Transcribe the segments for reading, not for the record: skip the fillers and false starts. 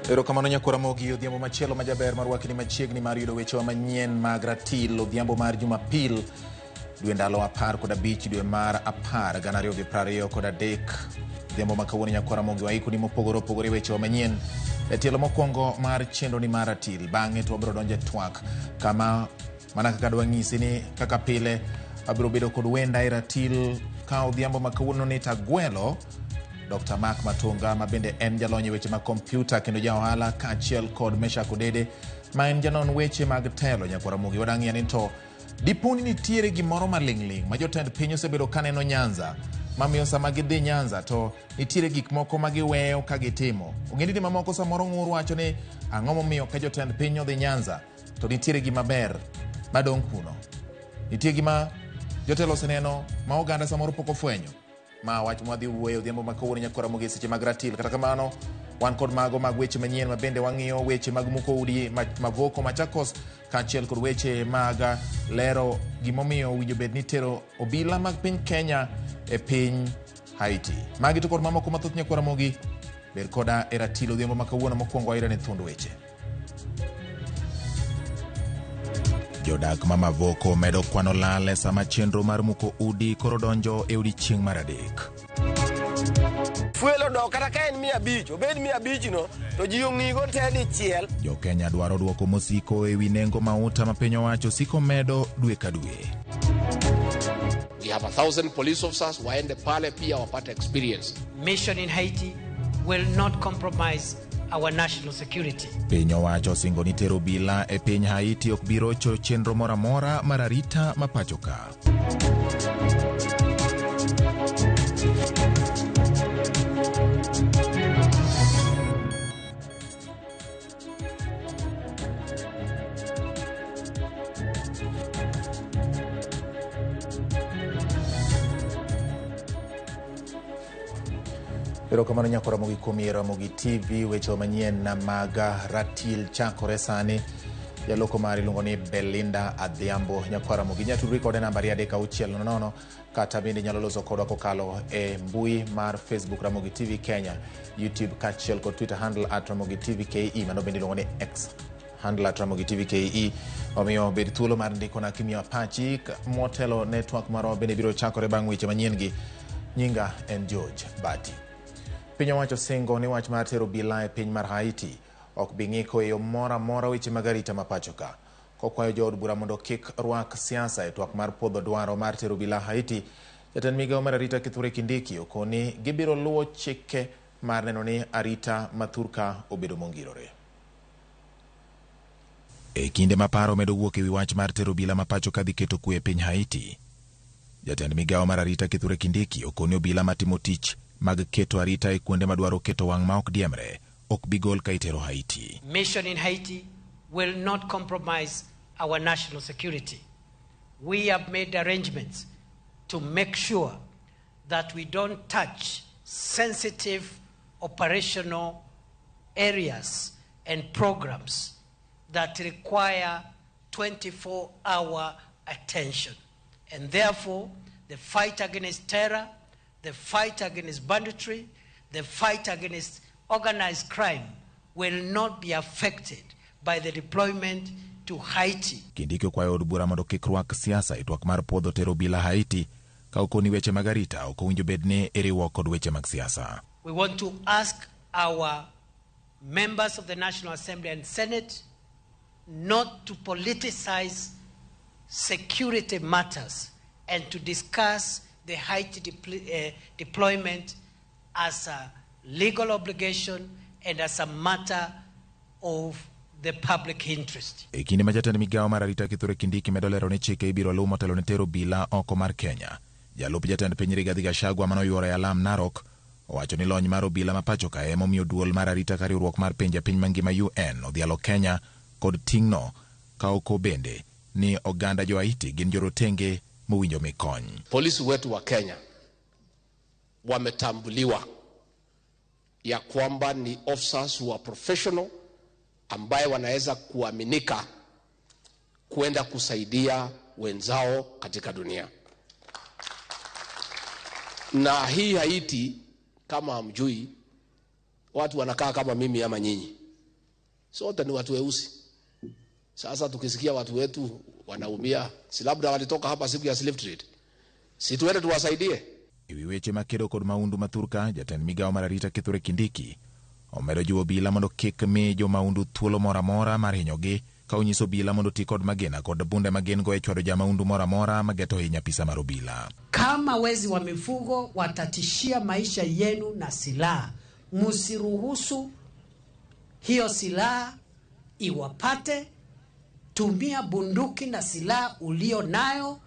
Erokamano nyakora mogi odhiambo machielo majaber marwakni machiegni mar yudo weche wa manyien mag ratil odhiambo mar Jumapil dwe ndalo 15 dwe mar 10 2023 odhiambo makawuono nyakora mogi waikoni mopogore opogore weche wa manyien e tielo mokwongo mar chenro ni mar ratil bang'e to wabiro donjo e twak kama mana kaka dwang'isi ni kaka pile abiro bedo kod wenda e ratil ka odhiambo makawuono ni tagwelo Dr. Mark Matunga mabende en jalony weche mag kompyuta kendo ja ohala kaachiel kod Mesha Kodede ma en janon weche mag telo nyakora mogi wadang'ia ni to diponi nitiere gimoro maling'ling ma jotend piny osebedo kaneno Nyanza mamiyo sama gidhi Nyanza to nitiere gik moko ma giweyo ka gitimo. Ong'eni mamoko samoro ng'ur wacho ni ang'o momiyo ka jotend piny odhi Nyanza to nitiere gima ber madong' kuno. Nitie gima jotelo oseneno ma oganda samoro pok ofwenyo. Ma wach mwadhi wuoyo odhiambo makawuono nyakora mogi seche mag ratil. Kata kamano wan kod mago mag weche manyien ma bende wang'iyo weche mag muko udi mavoko Machakos kaachiel kod weche mag lero gimomiyo winjo bed ni tero obila mag piny Kenya e piny Haiti. Magi to kod mamoko mathoth nyakora mogi ber koda e ratil odhiambo makawuono mokwongo aira ne thund weche. Jodak ma Mavoko medo kwano lale sama chenro mar muko udi koro donjo e odiechieng' mar adek. Fuelo do kata ka en 150 obed 150 no to ji ong'igo te dichiel. Jo Kenya dwaro duoko mosiko e wi nengo mauta ma piny owacho siko medo dwe ka dwe. We have 1,000 police officers waende pale pia wapate experience. Mission in Haiti will not compromise our national security. Piny owacho singo ni tero bila e piny Haiti ok biro cho chenro mora mora mar arita ma pacho ka. Erokamano nyakora mogi kuom RAMOGI TV weche manyien na maga ratil chakore sani. Jaloko mari luongo ni Belinda Adhiambo nyakora mogi nyatudri kode nambari 360 kata bende nyalo loso kodwa kokalo e mbui mar Facebook RAMOGI TV Kenya, YouTube kaachiel kod Twitter handle @RAMOGI TV KE mano bende luongo ni X handle @RAMOGI TV KE. Omiyo bed thuolo mar ndiko na kimio apachi motelo network maro bende biro chakore bang' weche manyien gi. Nyinga en George Bati. Piny owacho singo ni wach mar tero bila e piny mar Haiti ok bing'iko e yo mora mora weche mag arita ma pacho ka. Kokwayo jood bura mondo kik rwak siasa e twak mar podho dwaro mar tero bila Haiti, jatend migawo mar arita Kithure Kindiki okoni gibiro luwo chike mar neno ni arita mathurka obedo mongirore. E kinde ma paro medo wuok e wi wach mar tero bila ma pacho ka dhi keto kwe e piny Haiti, jatend migawo mar arita Kithure Kindiki okoni obila matimo tich mag keto arita e kuonde madwaro keto wang' ma ok diemre ok bigol ka itero Haiti. Mission in Haiti will not compromise our national security. We have made arrangements to make sure that we don't touch sensitive operational areas and programs that require 24-hour attention. And therefore, the fight against terror, the fight against banditry, the fight against organized crime will not be affected by the deployment to Haiti. Kindiki kwayo od bura mondo kik rwak siasa e twak mar podho tero bila Haiti ka okoni weche mag arita ok owinjo bedni iriwo kod weche mag siasa. We want to ask our members of the National Assembly and Senate not to politicize security matters and to discuss the Haiti deployment as a legal obligation and as a matter of the public interest. E kinde ma jatend migawo mar arita Kithure Kindiki medo lero ni chike ibiro luw motelo ne tero bila oko mar Kenya, jalup jatend piny Rigathi Gachagua mano yuoro e alam Narok owacho ni lony mar obila ma pacho ka emomiyo duol mar arita ka riwruok mar pinje piny mangima UN odhialo Kenya kod ting'no ka oko bende ni oganda jo Haiti gin jorotenge mowinjo mikony. Polisi wetu wa Kenya wametambuliwa ya kwamba ni officers who are professional ambaye wanaweza kuaminika kuenda kusaidia wenzao katika dunia. Na hii Haiti kama hamjui watu wanakaa kama mimi ama nyinyi. Sote ni watu weusi. Sasa tukisikia watu wetu wanaumia, si labda walitoka hapa siku ya slave trade, si tuende tuwasaidie. Ewi weche makedo kod maundu mathurka, jatend migao mar arita Kithure Kindiki omedo jiwo obila mondo kik mi jo maundu thuolo mora mora mar hinyogi, ka onyiso obila mondo ti kod magena kod bunde magen go e chwado ja maundu mora mora mageto hinya pisa mar obila. Kama wezi wa mifugo watatishia maisha yenu na silaha, msiruhusu hiyo silaha iwapate. Tumia bunduki na silaha ulio nayo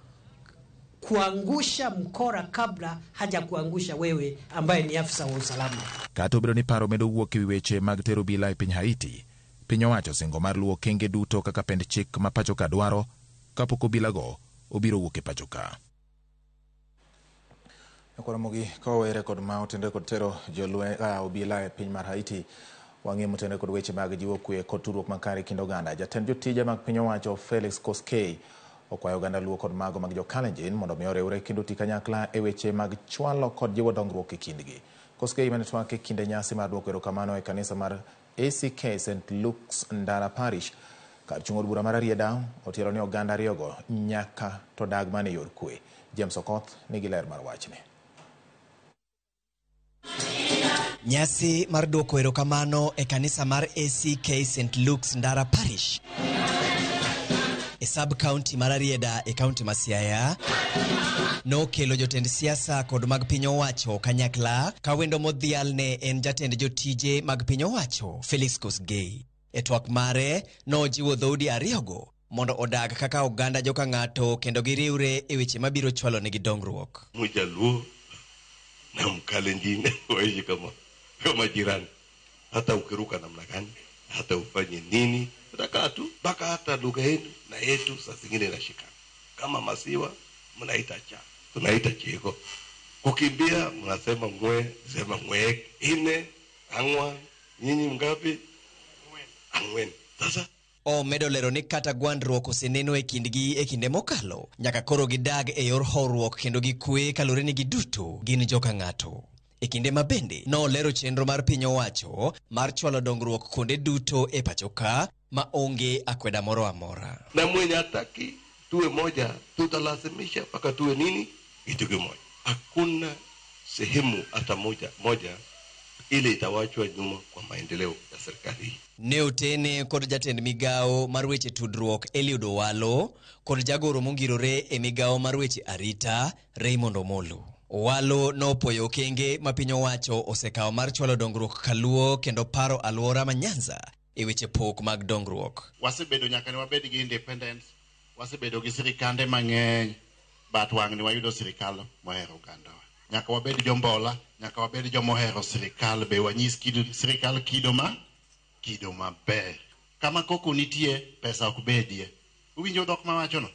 kuangusha mkora kabla haja kuangusha wewe ambaye ni afisa wa usalama. Kato biro ni paro medo wuok ewi weche mag tero obila e piny Haiti. Piny owacho singo mar luwo kenge duto kaka pend chik ma pacho ka dwaro, kapok obila go obiro wuok e pacho ka. Ramogi kowere kod ma otende kod tero obila e piny mar Haiti, wang'e motende kod weche mag jiwo kwe kod tudruok makare kind oganda. Jatend jotije mag piny owacho Felix Koskei okwayo oganda luo kod mago mag jo-Kalenjin mondo mi oriwre kendo ti kanyakla e weche mag chwalo kod jiwo dongruok e kindgi. Koskei mane twak e kinde nyasi mar duoko erokamano e kanisa mar ACK St. Luke's Ndara Parish kar chung od bura mar Arieda, otiero ni oganda ariyogo nyaka to dag mane yor kwe. James Okoth nigi ler mar wachne. Nyasi mar duoko erokamano e kanisa mar ACK St. Luke's Ndara Parish e sub-county mar Arieda e county ma Siaya no kelo jotend siasa kod mag piny owacho kanyakla, ka wendo modhial ne en jatend jotije mag piny owacho Felix Koskei. E twak mare no jiwo dhoudi ariyogo mondo odag kaka oganda joka ng'ato kendo giriwre e weche mabiro chwalo negi dongruok. Mjaluo na Mkalenjin waishi kama jirani, hata ukiruka namna gani, hata ufanye nini, utakaa tu mpaka hata lugha yenu na yetu saa zingine inashikana. Kama masiwa mnaita cha, tunaita chego. Kukimbia mnasema ngwe, sema ngwe, ine, angwa, nyinyi mgapi? Angwen. Sasa omedo lero ni kata gwandruok oseneno e kindgi e kinde mokalo, nyaka koro gidag e yor horuok kendo gikwe kalore ni giduto gin joka ng'ato. E kinde mabende no lero chenro mar piny owacho mar chwalo dongruok konde duto e pacho ka ma onge akweda moro amora. Na mwenye hataki tuwe moja, tutalazimisha mpaka tuwe nini? Kitu kimoja. Hakuna sehemu hata moja ile itawachwa nyuma kwa maendeleo ya serikali. Neotene kod jatend migao mar weche tudruok Eliud Owalo kod jagoro mongirore e migao mar weche arita Raymond Omolo. Owalo nopoyo kenge ma piny owacho osekawo mar chwalo dongruok kaluo kendo paro alwora ma Nyanza e weche pok mag dongruok. Wasebedo nyaka ne wabed gi independence, wasebedo gi sirikande mang'eny, but wang' ni wayudo sirikal mohero oganda. Nyaka wabed jombola, nyaka wabed jomohero sirikal, be wanyis sirikal kido maber. Kama koko nitie, pesa ok bedie. Uwinjo dhok mawacho no?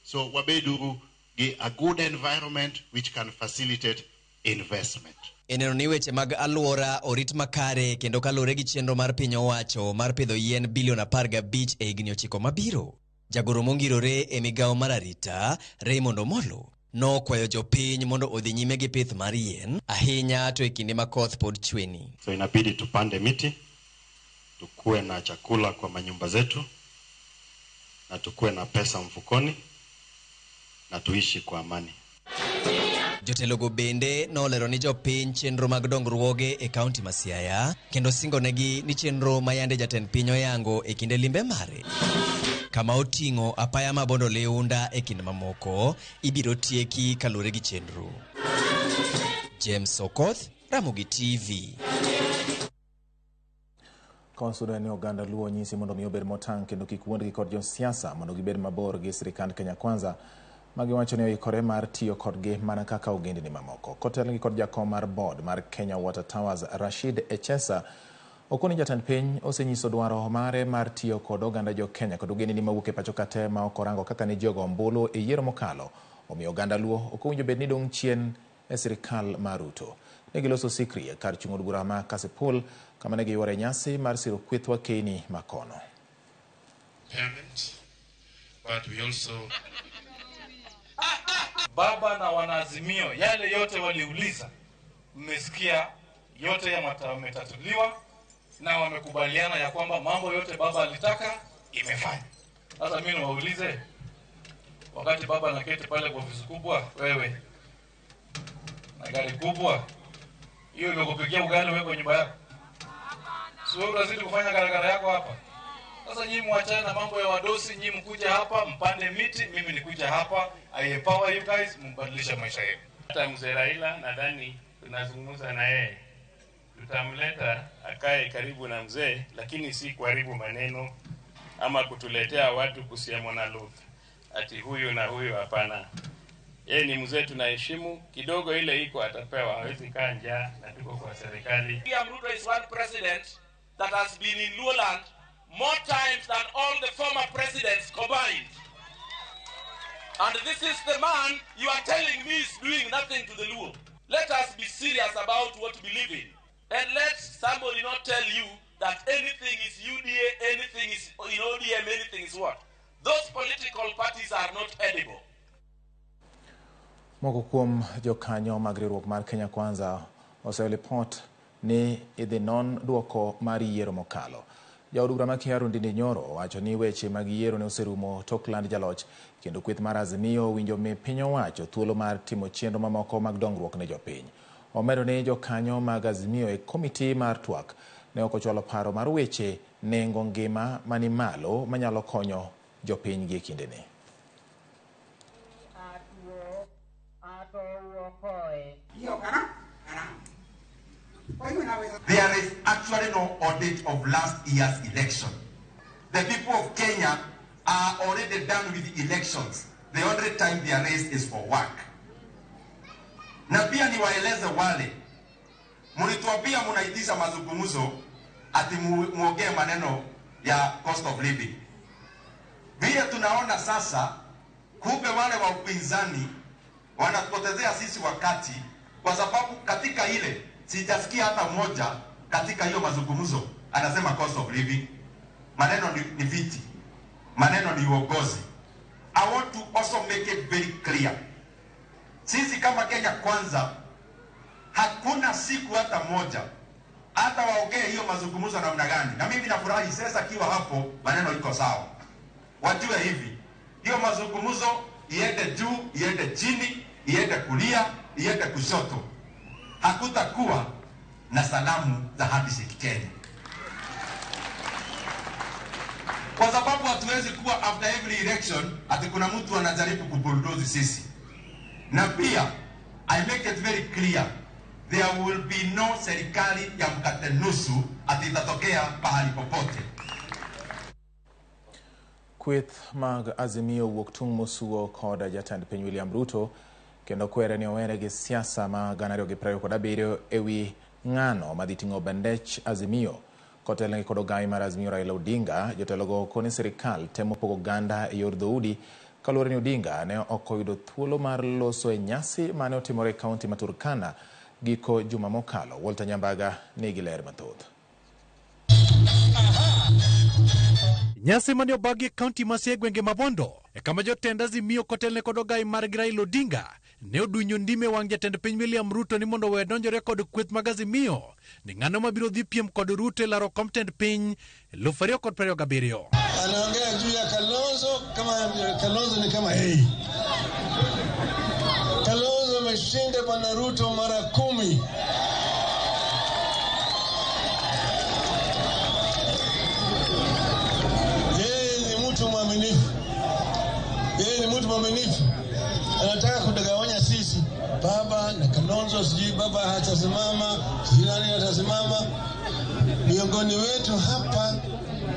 So wabeduru gi a good environment which can facilitate investment. Eneno ni weche mag alwora orit makare kendo kalore gi chenro mar piny owacho mar pidho yien bilion 15 e higni 9 mabiro. Jagoro mongirore e migao mar arita Raymond Omolo nokwayo jopiny mondo odhi nyime gi pith mar yien ahinya to e kinde ma koth pod chweni. So inabidi tupande miti, tukue na chakula kwa manyumba zetu, na tukue na pesa mfukoni, na tuishi kwa amani. Jotelogo bende nolero ni jopiny chenro mag dongruoge e kaunti ma Siaya kendo singo negi ni chenro mayande jatend piny oyango e kinde limbe mare, kama oting'o apaya mabondo leunda e kinde mamoko ibiro tieki kalore gi chenro. James Okoth, Ramogi TV. Konsudo ni oganda luo nyisi mondo mi obed motang' kendo kik wuondgi kod josiasa mondo gibed mabor gi sirikand Kenya Kwanza magiwacho ni oikore mar tiyo kodgi mana kaka ogendni mamoko. Kotelgi kod jakom mar board mar Kenya Water Towers Rashid Echesa okoni jatend piny osenyiso dwaro mare mar tiyo kod oganda jo Kenya kod ogendni mawuok e pacho kate ma okorango kaka ni jogo ombulu e yiero mokalo. Omiyo oganda luo okowinjo bed ni dong' chien e sirikal mar Ruto. Negiloso sikri kar chung od bura ma Kasipul kama ne giwore nyasi mar siro kwethwa Keini Makono. But we also Baba na wanaazimio yale yote waliuliza, mmesikia yote yametatuliwa, na wamekubaliana ya kwamba mambo yote baba alitaka imefanya. Sasa mimi niwaulize, wakati baba anaketi pale kwa ofisi kubwa, wewe na gari kubwa, hiyo imekupikia ugali wewe kwa nyumba yako? Sio unazidi kufanya garagara yako hapa. Sasa nyinyi muachane na mambo ya wadosi, nyinyi mkuja hapa mpande miti, mimi nikuja hapa I empower you guys, mbadilisha maisha yenu. Hata mzee Raila nadhani tunazungumza na yeye, tutamleta akae karibu na mzee, lakini si kuharibu maneno ama kutuletea watu kusema na lugha ati huyu na huyu, hapana. Yeye ni mzee tunaheshimu, kidogo ile iko atapewa, hawezi kaa njaa na tuko kwa serikali. Ruto is one president that has been in Luoland more times than all the former presidents combined. And this is the man you are telling me is doing nothing to the Luo. Let us be serious about what we live in. And let somebody not tell you that anything is UDA, anything is in ODM, anything is what? Those political parties are not edible. Moko kuom jokanyo mag riwruok mar Kenya Kwanza oselipot ni idhi non duoko mar yiero mokalo. Jaod bura ma Kiaru Ndindi Nyoro wacho ni weche mag yiero ne oserumo Tokland jaloch, kendo kweth mar Azimio winjo mi piny owacho thuolo mar timo chenro mamoko mag dongruok ne jopiny. Omedo ni jokanyo mag Azimio e komiti mar twak ne ok ochwalo paro mar weche nengo ngima mani malo manyalo konyo jopiny gi kindeni. There is actually no audit of last year's election. The people of Kenya are already done with the elections. The only time they are raised is for work. Na pia niwaeleze wale mlituambia mnaitisha mazungumzo ati muongee maneno ya cost of living. Vile tunaona sasa, kumbe wale wa upinzani wanatupotezea sisi wakati, kwa sababu katika ile sijasikia hata mmoja katika hiyo mazungumzo anasema cost of living. Maneno ni viti, maneno ni uongozi. I want to also make it very clear, sisi kama Kenya Kwanza hakuna siku hata moja hata waongee hiyo mazungumzo namna gani. Na mimi nafurahi sasa kiwa hapo maneno iko sawa. Wajue hivi, hiyo mazungumzo iende juu, iende chini, iende kulia, iende kushoto, hakutakuwa na salamu za handshake Kenya. Kwa sababu hatuwezi kuwa after every election ati kuna mtu anajaribu kubulldoze sisi. Na pia I make it very clear, there will be no serikali ya mkate nusu ati itatokea pahali popote. Kweth mag Azimio wuok tung' mosuo koda jatend piny William Ruto kendo kwere ni owere gi siasa ma 2027 ewi ng'ano madhi ting'o bendech Azimio. Kotelne kod ogai mar Azimio Raila Odinga, jotelogo koni sirikal temo pogo ganda e yor dhoudi kaluwore ni Odinga ne ok oyudo thuolo mar loso e nyasi mane otimore e kaunti ma Turkana giko juma mokalo. Walter Nyambaga nigi ler mathoth. Nyasi mane obagi kaunti ma Siaya Mabondo e kama jotend Azimio kotelne kod ogai mar Raila Odinga ne odunyo ndime wang' jatend piny William Ruto ni mondo we donjore kod kweth mag Azimio ni ng'ano mabiro dhi piem kod Ruto e laro kom tend piny 2027. Anaongea juu ya Kalonzo kama Kalonzo ni kama hey. Kalonzo ameshinda bwana Ruto mara 10. Yeye ni mtu mwaminifu. Anataka kudanganya sisi. Baba na Kalonzo sijui baba hatasimama, sijui nani atasimama. Miongoni wetu hapa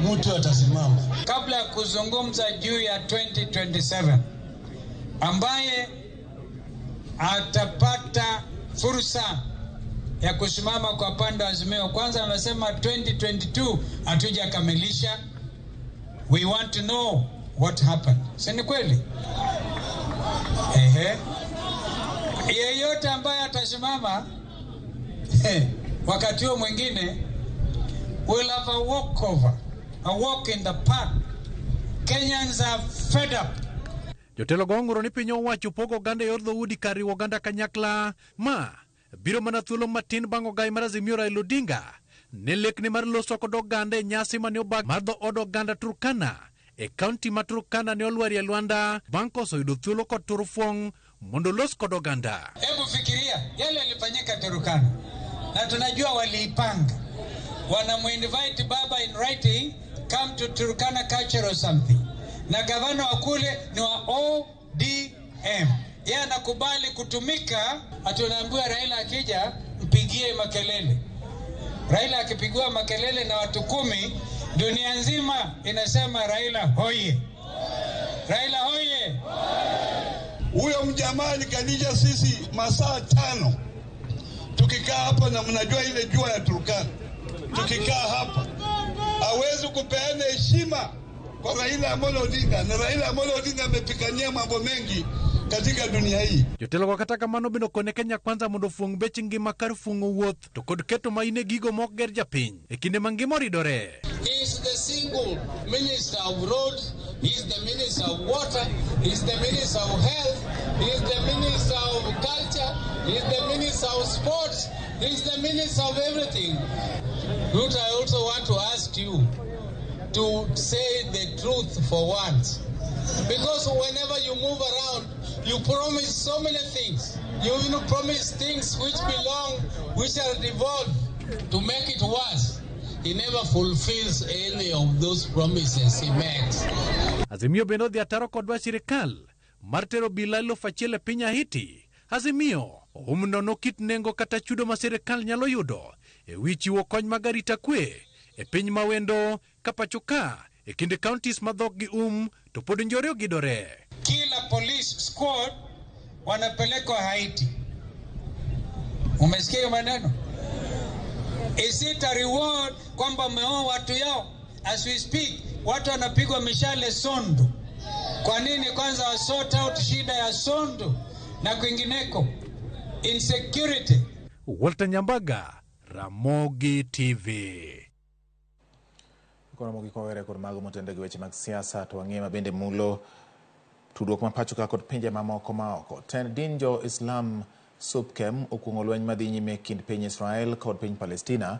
mtu atasimama. Kabla ya kuzungumza juu ya 2027 ambaye atapata fursa ya kusimama kwa pande wa Azimio, kwanza anasema 2022 hatujakamilisha. We want to know what happened. Si kweli? Yeyote ambaye atasimama wakati huo mwingine will have a walkover, a walk in the park. Kenyans are fed up. Jotelo gongoro ni piny owacho pogo ganda yor dhoudi kari oganda kanyakla ma biro mana thuolo matin bang' ogai mar Azimio Raila Odinga ne lekne mar loso kod oganda e nyasi mane obag mar dhood oganda Turkana e kaunti ma Turkana ne olwari e Luanda bang' koso yudo thuolo kod turfuong mondo los kod oganda. Hebu fikiria yale yalifanyika Turkana na tunajua waliipanga. Wanamuinvite baba in writing, come to Turkana culture or something. Na gavana wa kule ni wa ODM. Yeye anakubali kutumika, atunaambiwa Raila akija mpigie makelele. Raila akipigiwa makelele na watu 10, dunia nzima inasema Raila hoye. Raila hoye. Huyo mjamaa alikalisha sisi masaa 5. Tukikaa hapa na mnajua ile jua ya Turkana. Tukikaa hapa hawezi kupeana heshima kwa Raila Amolo Odinga, na Raila Amolo Odinga amepigania mambo mengi katika dunia hii. Jotelo ko kata kamano bino kone Kenya Kwanza mondo fuong bech ngima kar fuongo wuoth to kod keto maine gigo mok ger japiny e kinde mangima ridore. He is the single minister of roads, he is the minister of water, he is the minister of health, he is the minister of culture, he is the minister of sports, he is the minister of everything. But I also want to ask you to say the truth for once. Because whenever you move around, you promise so many things. You even promise things which belong, which are devolved to make it worse. He never fulfills any of those promises he makes. Azimio bendo dhi ataro kodwa sirikal mar tero bila 1,000 e piny Haiti. Azimio nono kit nengo kata chudo ma sirikal nyalo yudo e wi chiwo kony mag arita kwe e piny mawendo kapachoka e kinde counties madhok gi to pod njore ogidore. Kila police squad wanapelekwa Haiti. Umesikia maneno? Is it a reward kwamba mmeoa watu yao? As we speak, watu wanapigwa mishale Sondo. Kwa nini kwanza wa sort out shida ya Sondo na kwingineko? Insecurity. Walter Nyambaga, Ramogi TV. Kono mogi kowere kod mago motende gi weche mag siasa to wang'e mabende mulo tudruok ma pachoka kod pinje mamoko maoko. Tend din jo Islam SUPKEM okwongo lweny madhi nyime kind piny Israel kod piny Palestina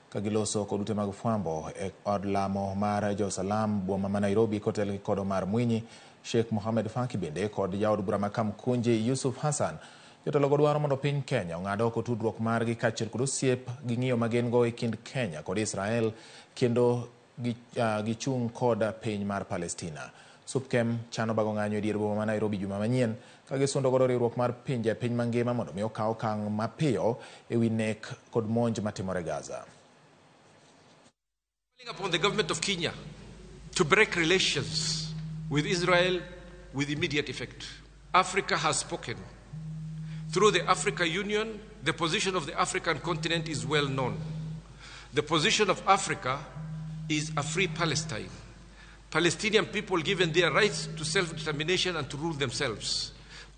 ka giloso kod ute mag fwambo e od lamo mar Jo-Salam boma ma Nairobi kotel kod Omar Mwinyi, Sheikh Mohamed Faki bende kod jaod bura ma Kamkunji Yusuf Hassan. Jotelo go dwaro mondo piny Kenya ong'ad oko tudruok margi kaachiel kod osiep gi ng'iyo magen go e kind Kenya kod Israel kendo gichung kod piny mar Palestina. SUPKEM chano bago ng'anyo e dier boma ma Nairobi juma manyien ka gisundo godo riwruok mar pinje piny mangima mondo mi okaw okang' mapiyo e wi nek kod monj matimore Gaza. Calling upon the government of Kenya to break relations with Israel with immediate effect. Africa has spoken. Through the Africa Union, the position of the African continent is well known. The position of Africa is a free Palestine. Palestinian people given their rights to self-determination and to rule themselves.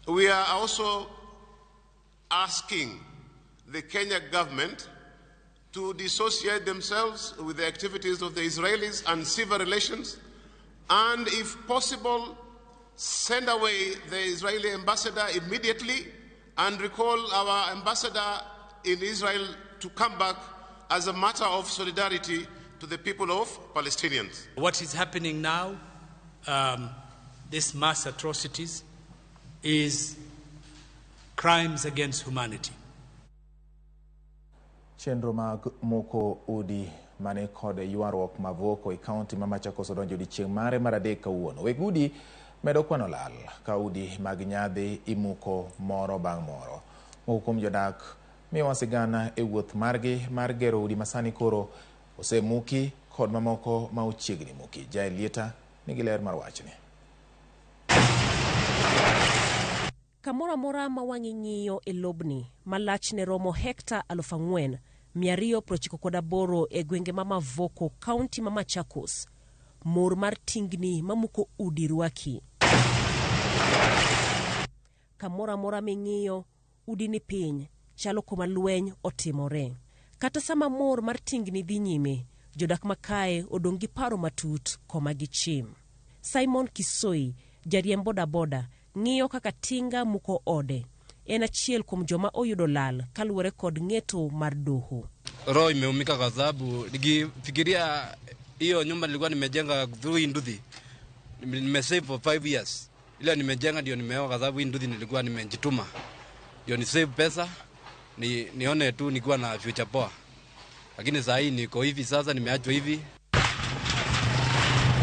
We are also asking the Kenya government to dissociate themselves with the activities of the Israelis and civil relations, and if possible, send away the Israeli ambassador immediately and recall our ambassador in Israel to come back as a matter of solidarity to the people of Palestinians. What is happening now, these mass atrocities, is crimes against humanity. Chenro mag moko udi mane kod ywaruok mavoko e kaunti ma Machakos odonjo odiechieng' mare mar adek kawuono. Weg udi medo kwano lal ka udi mag nyadhi imuko moro bang' moro. Moko kuom jodak miyo sigana e wuoth margi mar gero udi masani koro osemuki kod mamoko ma ochiegni muki. Jael Lieta nigi ler mar wachni. Kamora mora ma wangi ng'iyo e lobni malachne romo hekta 4,298 e gwenge ma Mavoko, kaunti ma Machakos. Mor mar tingni mamuko udi rwaki. Kamora mora ming'iyo udi ni piny chalo kuma lweny otimore. Kata sama mor mar tingni dhi nyime, jodak makae odong' gi paro matut koma gi chim. Simon Kisoi, jariemb bodaboda, ng'iyo kaka tinga muko ode. En achiel kuom joma oyudo lal kaluwore kod ng'eto mar doho. roho imeumika kwa sababu nikifikiria hiyo nyumba nilikuwa nimejenga through Induthi. Nimesave for 5 years. Ile nimejenga ndio nimeoa kwa sababu Induthi nilikuwa nimejituma. Ndio ni save pesa, nione tu nikuwa na future poa. Lakini sasa hii niko hivi sasa nimeachwa hivi.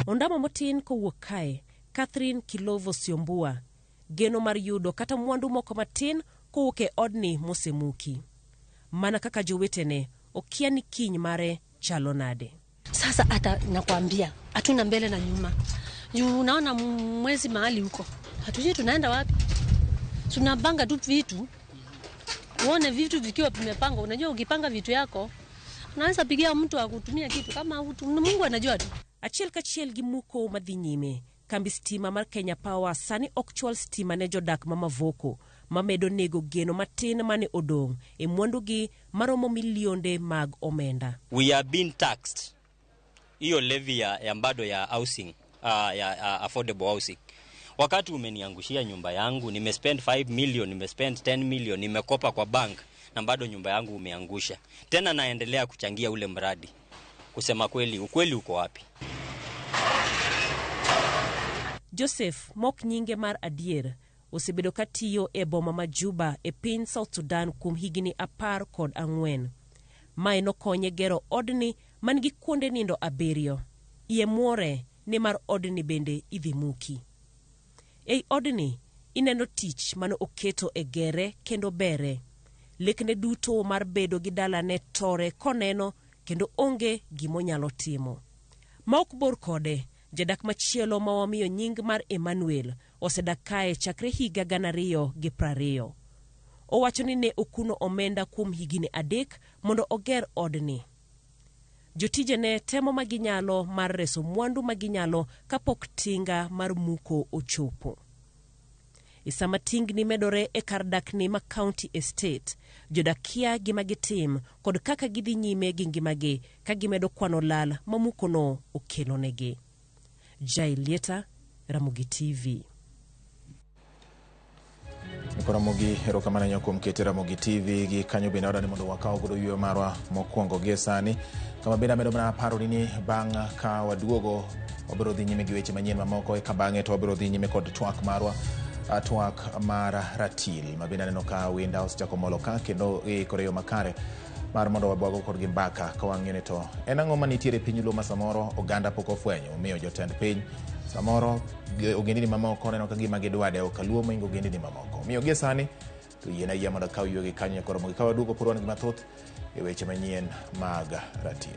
Ondamo motin kowuok kae, Catherine Kilovo Siombua, geno mar yudo kata mwandu moko matin kowuok e odni mosemuki. Mana kaka jowetene, okia ni kiny mare chalo nade. Sasa hata nakwambia, hatuna mbele na nyuma. Juu unaona mwezi mahali huko. Hatujui tunaenda wapi. Tunapanga tu vitu. Uone vitu vikiwa vimepanga. Unajua ukipanga vitu yako, unaanza pigia mtu akutumia kitu kama Mungu anajua tu. Achiel kachiel gi muko madhi nyime, kambi stima mar Kenya Power sani okchwal stima ne jodak mamavoko, mamedo nego geno matin mane odong e mwandugi maromo milionde mag omenda. We are being taxed. Hiyo levy ya mbado ya housing, ya affordable housing. Wakati umeniangushia nyumba yangu, nimespend 5 million, nimespend 10 million, nimekopa kwa bank, na bado nyumba yangu umeangusha. Tena naendelea kuchangia ule mradi. Kusema kweli, ukweli uko wapi? Joseph mok nyinge mar adier osebedo katiyo e boma ma Juba e piny South Sudan kuom higni 14. Mae nokonye gero odni manigi kuonde nindo 7. Iye muore ni mar odni bende idhi muki. Ei odni ineno tich mano oketo e gere kendo bere. Lekne duto mar bedo gi dalane tore koneno kendo onge gimonyalo timo. Ma ok bor kode, jadak machielo ma wamiyo nying mar Emmanuel osedak kae chakre higa 2020. Owacho ni ne okuno omenda kuom higini 3 mondo oger odni. Jotije ne temo maginyalo mar reso mwandu maginyalo kapok tinga mar muko ochopo. Isama tingni medore e kardakni ma county estate, jodakia gimagitim kod kaka gidhi nyime gi ngimagi ka gimedo kwano lal mamukono okelo negi. Jailieta, Ramogi TV. Ramogi erokamano nyo kuom kete Ramogi TV gi kanyo bende wadani mondo wakaw godo yweyo marwa mokwongo gie sani. Kama bende amedo mana paro ni bang' ka waduogo wabiro dhi nyime gi weche manyien mamoko, eka bang'e to wabiro dhi nyime kod twak marwa, twak mar ratil ma bende aneno ka winda osechako molo ka kendo ikore yo makare mar mondo wabwago kod gi mbaka ka wang'e to en ang'o manitiere piny Luo ma samoro oganda pok ofwenyo omiyo jotend piny samoro ogendini mamoko neno ka gima gidwade okaluo moingo ogendini mamoko. Omiyo gie sani to yiena yia mondo kaw yugi kanyo koro mogi ka waduogo purwan gi mathoth e weche manyien mag ratil.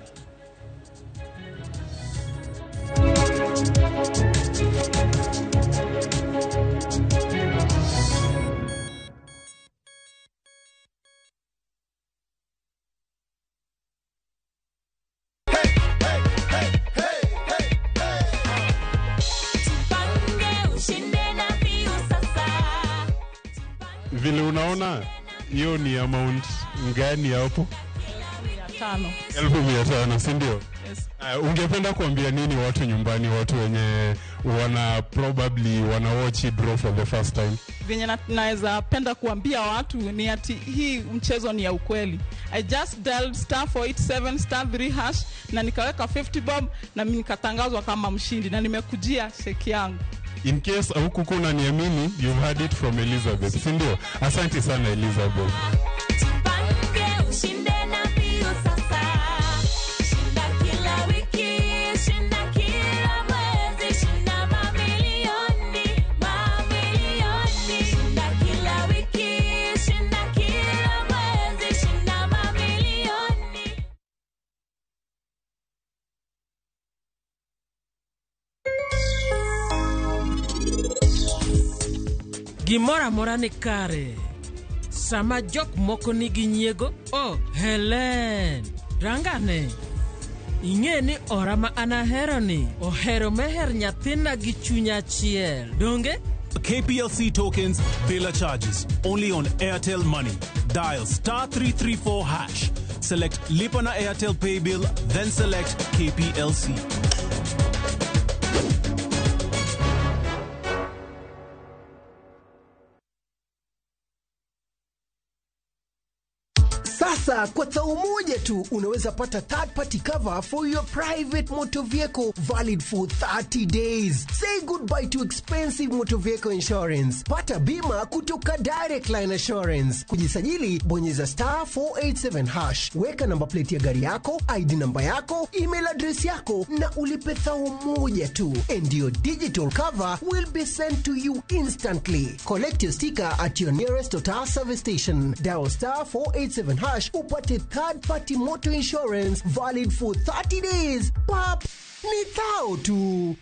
Vile unaona hiyo ni amount ngani hapo? 1500, si ndio? Yes. Ungependa kuambia nini watu nyumbani, watu wenye probably wana watch draw for the first time? Venye naweza penda kuambia watu ni ati hii mchezo ni ya ukweli. I just dialed *487*3# na nikaweka 50 bob na mimi nikatangazwa kama mshindi na nimekujia sheki yangu. In case huku kuna niamini, you've heard it from Elizabeth, si ndio? Asante sana Elizabeth. Gimora mora ni kare. Sama jok moko nigi nyiego, Helen, rangane. Ing'e ni ora ma anahero ni, ohero meher nyathina gi chunya achiel. Donge? KPLC tokens, Vela charges, only on Airtel Money. Dial *334#. Select Lipa na Airtel Pay Bill, then select KPLC. Sasa kwa thao moja tu unaweza pata third party cover for your private motor vehicle valid for 30 days. Say goodbye to expensive motor vehicle insurance. Pata bima kutoka Direct Line Assurance. Kujisajili bonyeza *487#. Weka namba plate ya gari yako, ID namba yako, email address yako na ulipe thao moja tu. And your digital cover will be sent to you instantly. Collect your sticker at your nearest Total service station. Dial *487# upate third party motor insurance valid for 30 days. Pap, ni thao tu.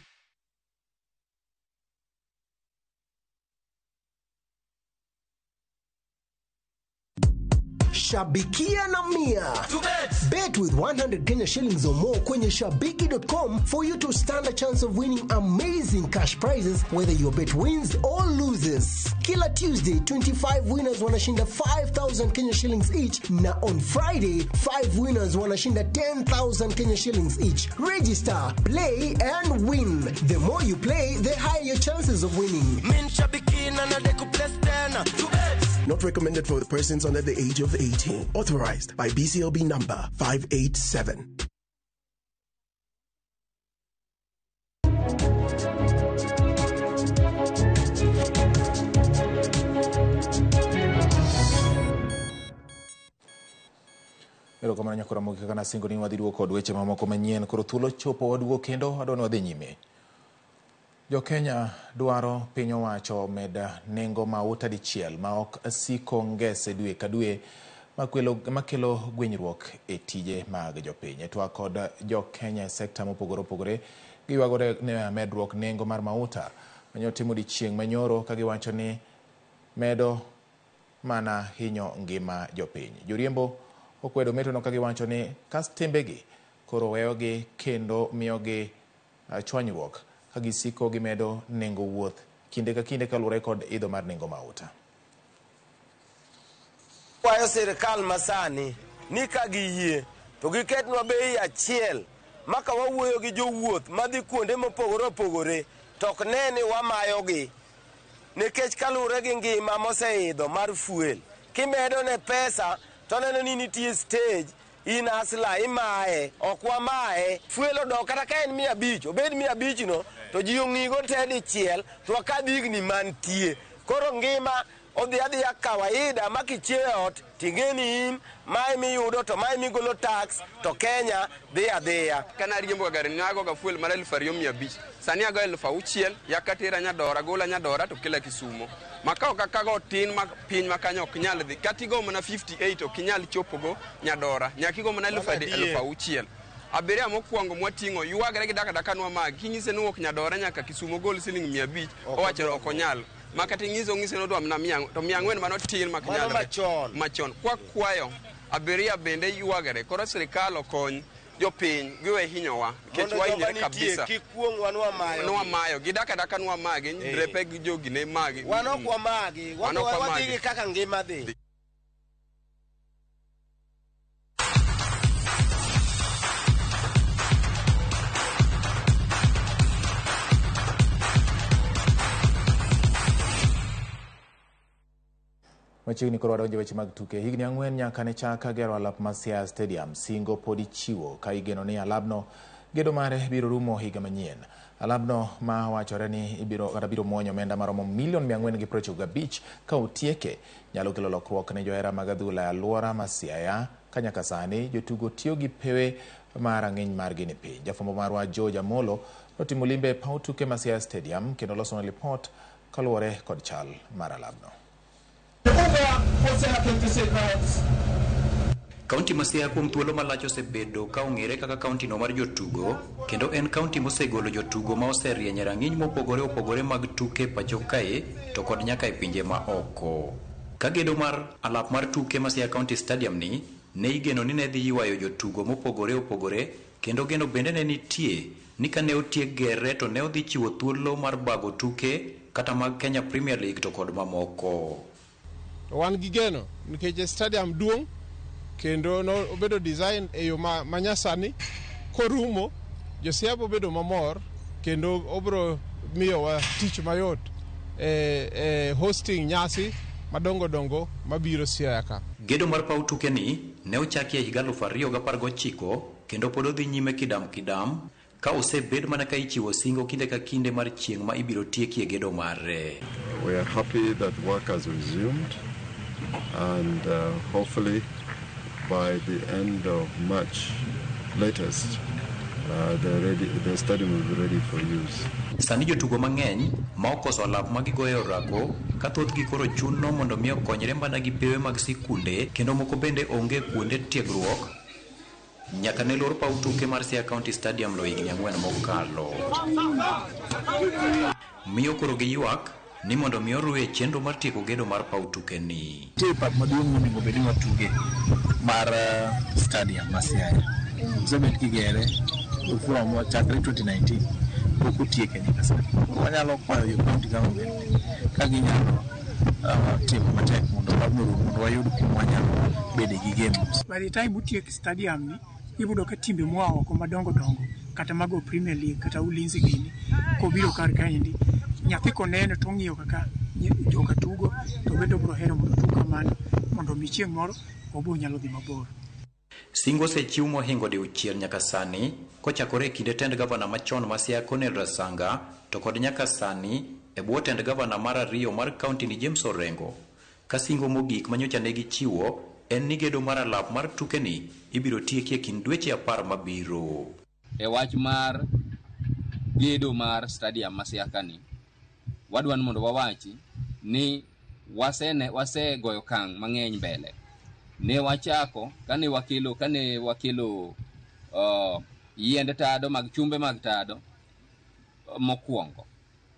Shabikia na Mia. Bet with 100 Kenya shillings or more kwenye shabiki.com for you to stand a chance of winning amazing cash prizes whether your bet wins or loses. Kila Tuesday, 25 winners wanashinda 5,000 Kenya shillings each, na on Friday, 5 winners wanashinda 10,000 Kenya shillings each. Register, play and win. The more you play, the higher your chances of winning. Not recommended for the persons under the age of 18. Authorized by BCLB number 587. Ero kamano nyakora mogik kana singo ni wadhi duogo kod weche mamoko manyien. Koro thuolo chopo waduogo kendo adwani wadhi nyime. Jo Kenya dwaro piny owacho med nengo mauta dichiel ma ok siko ngese dwe ka dwe makelo gwenyruok e tije mag jopiny. Twak kod jo Kenya sekta mopogore opogore giywagore ne medruok nengo mar mauta manyotimo dichieng' manyoro ka giwacho ni medo mana hinyo ngima jopiny. Joriembo okwedo metono ka giwacho ni kastembegi koro weyogi kendo miyogi chwanyruok ka gisiko gimedo nengo wuoth kinde ka kinde kaluwore kod idho mar nengo mauta. Kwayo sirikal masani ni ka giyie to giketnwa bei achiel maka wawuoyo gi jowuoth madhi kuonde mopogore opogore tok ne ni wamayogi nikech kaluwore gi ngima moseidho mar fuel. Kimedo ne pesa to neno ni nitie stage in asla imae okwa mae fuel odok kata ka en 500 obed 500 no to ji ong'igo te dichiel to akadigni mantie. Koro ngima odhi adhiya kawaida makichiot tingeni in mai miyudo to mai migolo tax to Kenya dhi adhiya. Kana riembo gari nago ga fuel mar 2500 sani ago 6000 yakatira Nyadora gola Nyadora to kila Kisumo makao kakago tin ma piny makanyo ok nyal dhi katigo mana 58 ok nyal chopogo Nyadora nyakigo mana 6000 abiria mokwongo mwating'o ywagre gi daka nwa mag kinyise no ok Nyadora nyaka Kisumo gol siling 500 owacho ok onyal makati ng'iso no dwam na miang to miang'wen mano tin maknyal machon kwa kwayo abiria bende ywagre koro sirikal okony jopiny giwe hinyowa nikech wahinyre kabisa nwa mayo gidaka nwa magi drepe gi jogi ne magi wanokwa magi wadhi kaka ngima dhi. Machiegni koro wadonjo weche mag tuke. Higni 4 nyaka ne chaka gero alap mar Siaya Stadium singo podi chiwo ka igeno ni alabno gedo mare biro rumo higa manyien. Alabno ma wachore ni biro muonyo omenda maromo $495 ka otieke nyalo kelo lokruok ne johera mag adhula alwora ma Siaya ka nyaka sani jotugo tiyo gi pewe mar ang'eny margi ni piny. Jafwambo marwa George Amolo notimo limbe e paw tuke ma Siaya Stadium kendo loso ripot kaluwore kod chal mar alabno. Kaunti ma Siaya kuom thuolo malach osebedo ka ong'ere kaka kaunti no mar jotugo kendo en kaunti mosegolo jotugo ma oserieny e rang'iny mopogore opogore mag tuke pacho kae to kod nyaka e pinje ma oko. Ka gedo mar alap mar tuke ma Siaya County Stadium ni ne igeno ni ne dhi ywayo jotugo mopogore opogore kendo geno bende ne nitie ni ka ne otiek gere to ne odhi chiwo thuolo mar bago tuke kata mag Kenya Premier League to kod mamoko. Wan gi geno nikech stadium duong' kendo no obedo design e yo manyasani korumo Josiaya obedo mamor kendo obro miyo wa tich mayot hosting nyasi madongo dongo mabiro Siaya ka. Gedo mar paw tuke ni ne ochaki e higa 2019 kendo pod odhi nyime kidam ka osebed mana ka ichiwo singo kinde ka kinde mar chieng' ma ibiro tiekie gedo mare. We are happy that work has resumed and hopefully by the end of March latest the stadium will be ready for use. Sani jotugo mang'eny ma okoso lap ma gigoyo orako ka thothgi koro chuno mondo mi okonyre mana gi pewe mag sikunde kendo moko bende onge kuonde tiegruok nyaka ne lor paw tuke mar Siaya County Stadium lo higni 4 mokalo. Miyo koro gi ywak ni mondo mi orue chenro mar tieko gedo mar paw tuke ni. Pap maduong' monego bed ni watuge mar stadium ma Siaya. Msebet kigere from chakre 2019 pok otieke nyaka sani. Wanyalo kwayo jo county government ka ginyalo timo matek mondo wayud kuma wanyalo bede gi games. By the time utiek stadium ni ibudo ka timbe moa oko madongo dongo kata mago Premier League kata Ulinzi gini kobiro kar kaendi nyathi koneno to ng'iyo kaka joka tugo to bedo bro hero mondo tugo kamano mondo mi chieng' moro obo nyalo dhi mabor. Singo sechiw mohingo diuchiel nyaka sani kochakore kinde tend gavana machon ma Siaya Cornel Rasanga to kod nyaka sani e bwo tend gavana mar ariyo mar kaunti ni James Orengo. Ka singo mogik manyocha ne gichiwo en ni gedo mar alap mar tuke ni ibiro tiekie kind dweche 10 mabiro. E wach mar gedo mar stadium ma Siaya kani wadwan mondo wawachi ni wase goyo kang' mang'eny mbele. Ne wachako kane wakelo yiende tado mag chumbe mag tado mokwongo.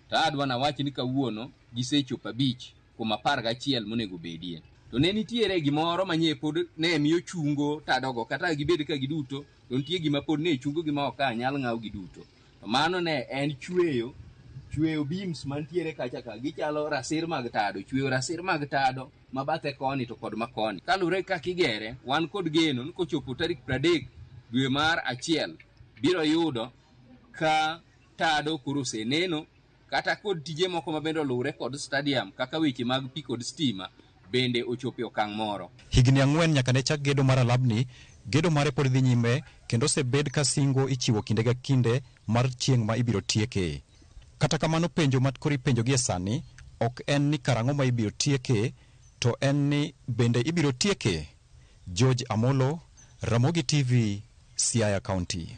Tadwa na wachi ni kawuono gisechopo 5 kuom 11 monego bedie. To ne nitiere gimoro manye pod ne miyo chungo tadogo kata gibed ka giduto to nitie gima pod ne chungo gima ok anyal ng'aw giduto. To mano ne en chweyo beams mantiere kacha ka gichalo rasir mag tado, chweyo rasir mag tado mabathe koni to kod makoni. Kalure ka kigere wan kod geno ni kochopo tarik 30 dwe mar 1 biro yudo ka tado kuruse neno kata kod tije moko mabendo lure kod stadium kaka weche mag pi kod stima bende ochopo okang' moro. Higni 4 nyaka ne chak gedo mar alabni, gedo mare pod dhi nyime kendo osebed ka singo ichiwo kinde ga kinde mar chieng' ma ibiro tieke. Kata kamano penjo ma kori penjo gi sani ok en ni karang'o ma ibiro tieke to en ni bende ibiro tieke. George Amolo, Ramogi TV, Siaya County.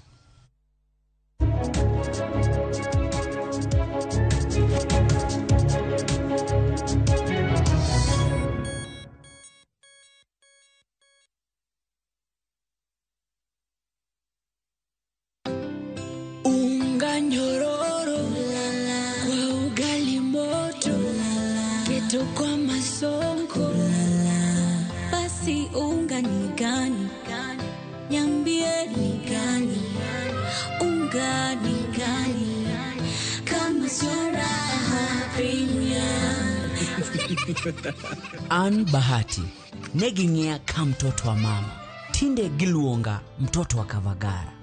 Kwa masonko basi unga ni gani niambie ni gani unga ni gani kama sio raha premium. An Bahati neging'ia ka mtoto wa mama tinde giluonga mtoto wa Kavagara.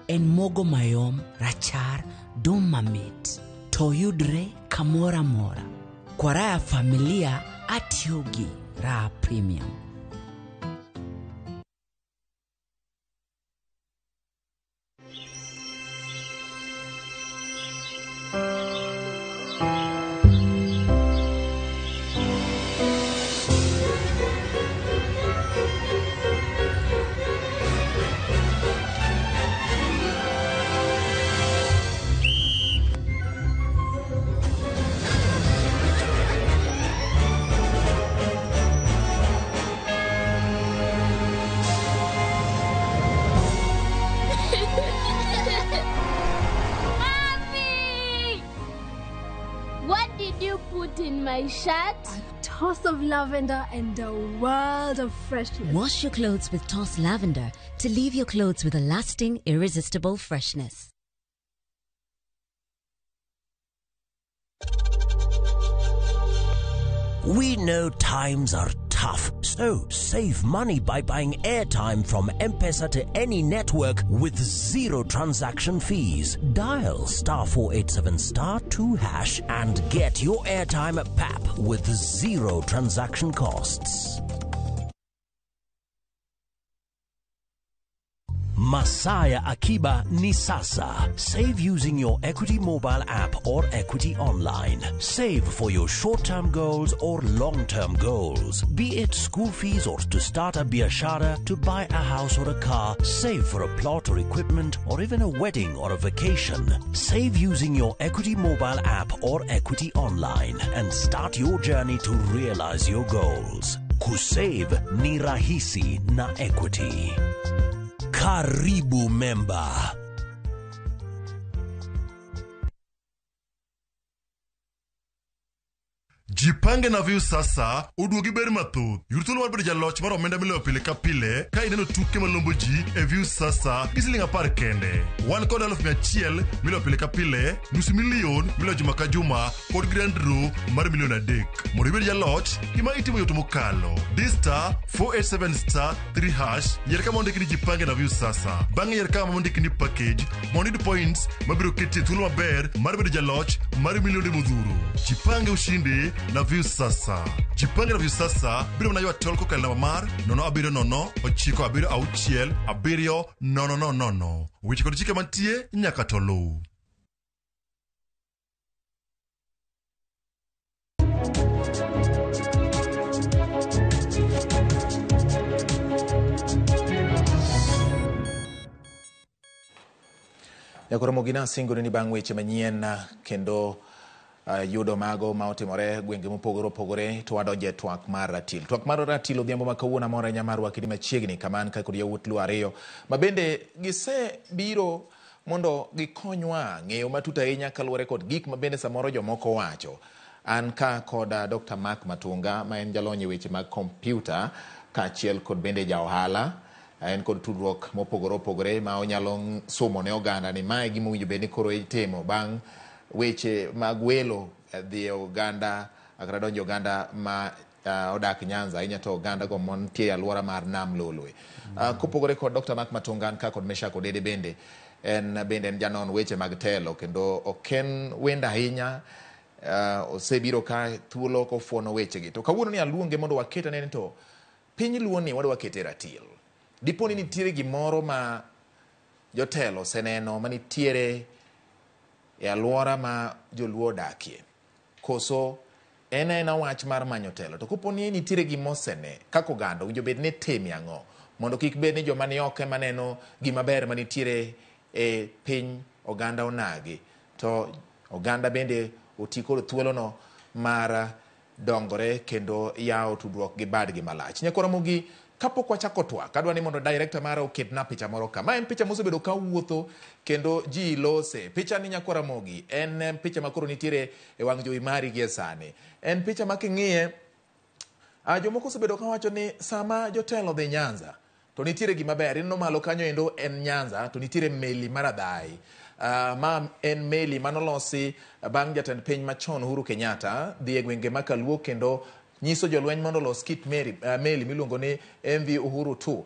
En mogo mayom rachar dum mamit to yudre kamora mora kwa raha familia atiogi raha premium. In my shirt, a toss of lavender and a world of freshness. Wash your clothes with Toss Lavender to leave your clothes with a lasting, irresistible freshness. We know times are tough tough. So save money by buying airtime from M-Pesa to any network with zero transaction fees. Dial *487*2# and get your airtime PAP with zero transaction costs. Masaya Akiba ni sasa. Save using your Equity mobile app or Equity online. Save for your short-term goals or long-term goals. Be it school fees or to start a biashara, to buy a house or a car, save for a plot or equipment, or even a wedding or a vacation. Save using your Equity mobile app or Equity online and start your journey to realize your goals. Kusave ni rahisi na Equity. Karibu member. Jipange na view sasa uduogi ber mathoth. Yurthuolo mar bedo jaloch mar omenda miloyo pile ka pile ka ineno tuke malombo ji e view sasa gi siling 10 kende. Wan kod 100,000 miloyo pile ka pile, $500,000 miloyo juma ka juma kod grand draw mar $1,300,000. Mondo ibed jaloch, gima itimo yot mokalo. Star 487*3#, yier kama ondiki ni jipange na view sasa. Bang'e yier kama ondiki ni package mondo iyud points mabiro ketie thuolo maber mar bedo jaloch mar milionde modhuro. Jipange ushindi na view sasa. Jipange na view sasa biro mana ywa tol kokal namba mar 070966700. Weche kod chike mantie nyaka to luw. Yakoro mogina singore ni bang' weche manyien kendo yudo mago ma otimore gwenge mopogore opogore to wadonje twak mar ratil. Twak mar ratil odhiambo ma kawuono mora nyamarwa kidi machiegni kaman ka kod yawuot luo ariyo ma bende gise biro mondo gikonywa ng'eyo matut ahinya kaluwore kod gik ma bende samoro jomoko wacho. An ka kod Dr. Mark Matunga ma en jalony e weche mag kompyuta kaachiel kod bende ja ohala. En kod tudruok mopogore opogore ma onyalo somo ne oganda ni mae gima owinjo bed ni koro itimo bang' weche mag welo dhi oganda kata donjo oganda ma odak Nyanza ahinya to oganda go montie e alwora mar Nam Lolwe. Kopogore kod Dr. Mark Matunga ka kod Meshak Odede bende en janon weche mag telo kendo oken wenda ahinya osebiro ka thuolo kofuono wechegi. To kawuono ni aluonge mondo waketa nene to piny luo ni wadwa kete ratil. Dipo ni nitiere gimoro ma jotelo oseneno ma nitiere e alwora ma joluo dakie. Koso en wach mar manyo telo. To kopo ni nitiere gimosene kako oganda winjo bed ni timi ang'o mondo kik bed ni joma ni oko ema neno gima ber ma nitiere e piny oganda onagi. To oganda bende oti kod thuolono mar dongore kendo yawo tudruok gi badgi malach. Nyakoro mogi kapok wachako twak adwa ni mondo director mara oketna picha moro ka. Ma en picha mosebedo ka wuotho kendo ji lose. Picha ni nyakora mogi en picha makoro nitiere e wang' jowi mari gie sani. En picha ma king'iye jomoko osebedo ka wacho ni sama jotelo dhi Nyanza to nitiere gima ber. Ineno malo kanyo endo en Nyanza to nitiere meli maradhai. Ma en meli manolosi bang' jatend piny machon Uhuru Kenyatta dhi e gwenge ma Kaluo kendo nyiso jolweny mondo los kit meli miluongo ni MV Uhuru 2.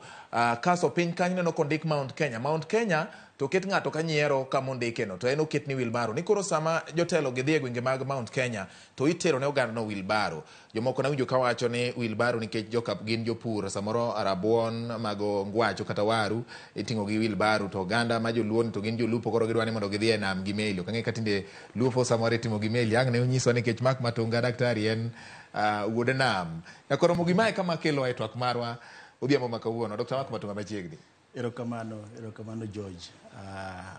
Kaso piny kanyo neno kondik Mount Kenya. Mount Kenya to ket ng'ato ka nyiero kama ondikeno to en oket ni wheelbarrow. Ni koro sama jotelo gidhi e gwenge mag Mount Kenya to itero ne oganda no wheelbarrow. Jomoko na winjo ka wacho ni wheelbarrow nikech gin jopur samoro rabuon mago ngwacho kata waru iting'o gi wheelbarrow to oganda ma joluo to gin jolupo koro gidwani mondo gidhi e nam gi meli. Okang'e ka tinde lupo samoro itimo gi meli. Ang' ne onyiso ni kech Mark Matunga daktari en wuode nam. Yakoro mogi mae kama kelo e twak marwa odhiambo ma kawuono. Dr. Mark Matunga machiegni. Erokamano George.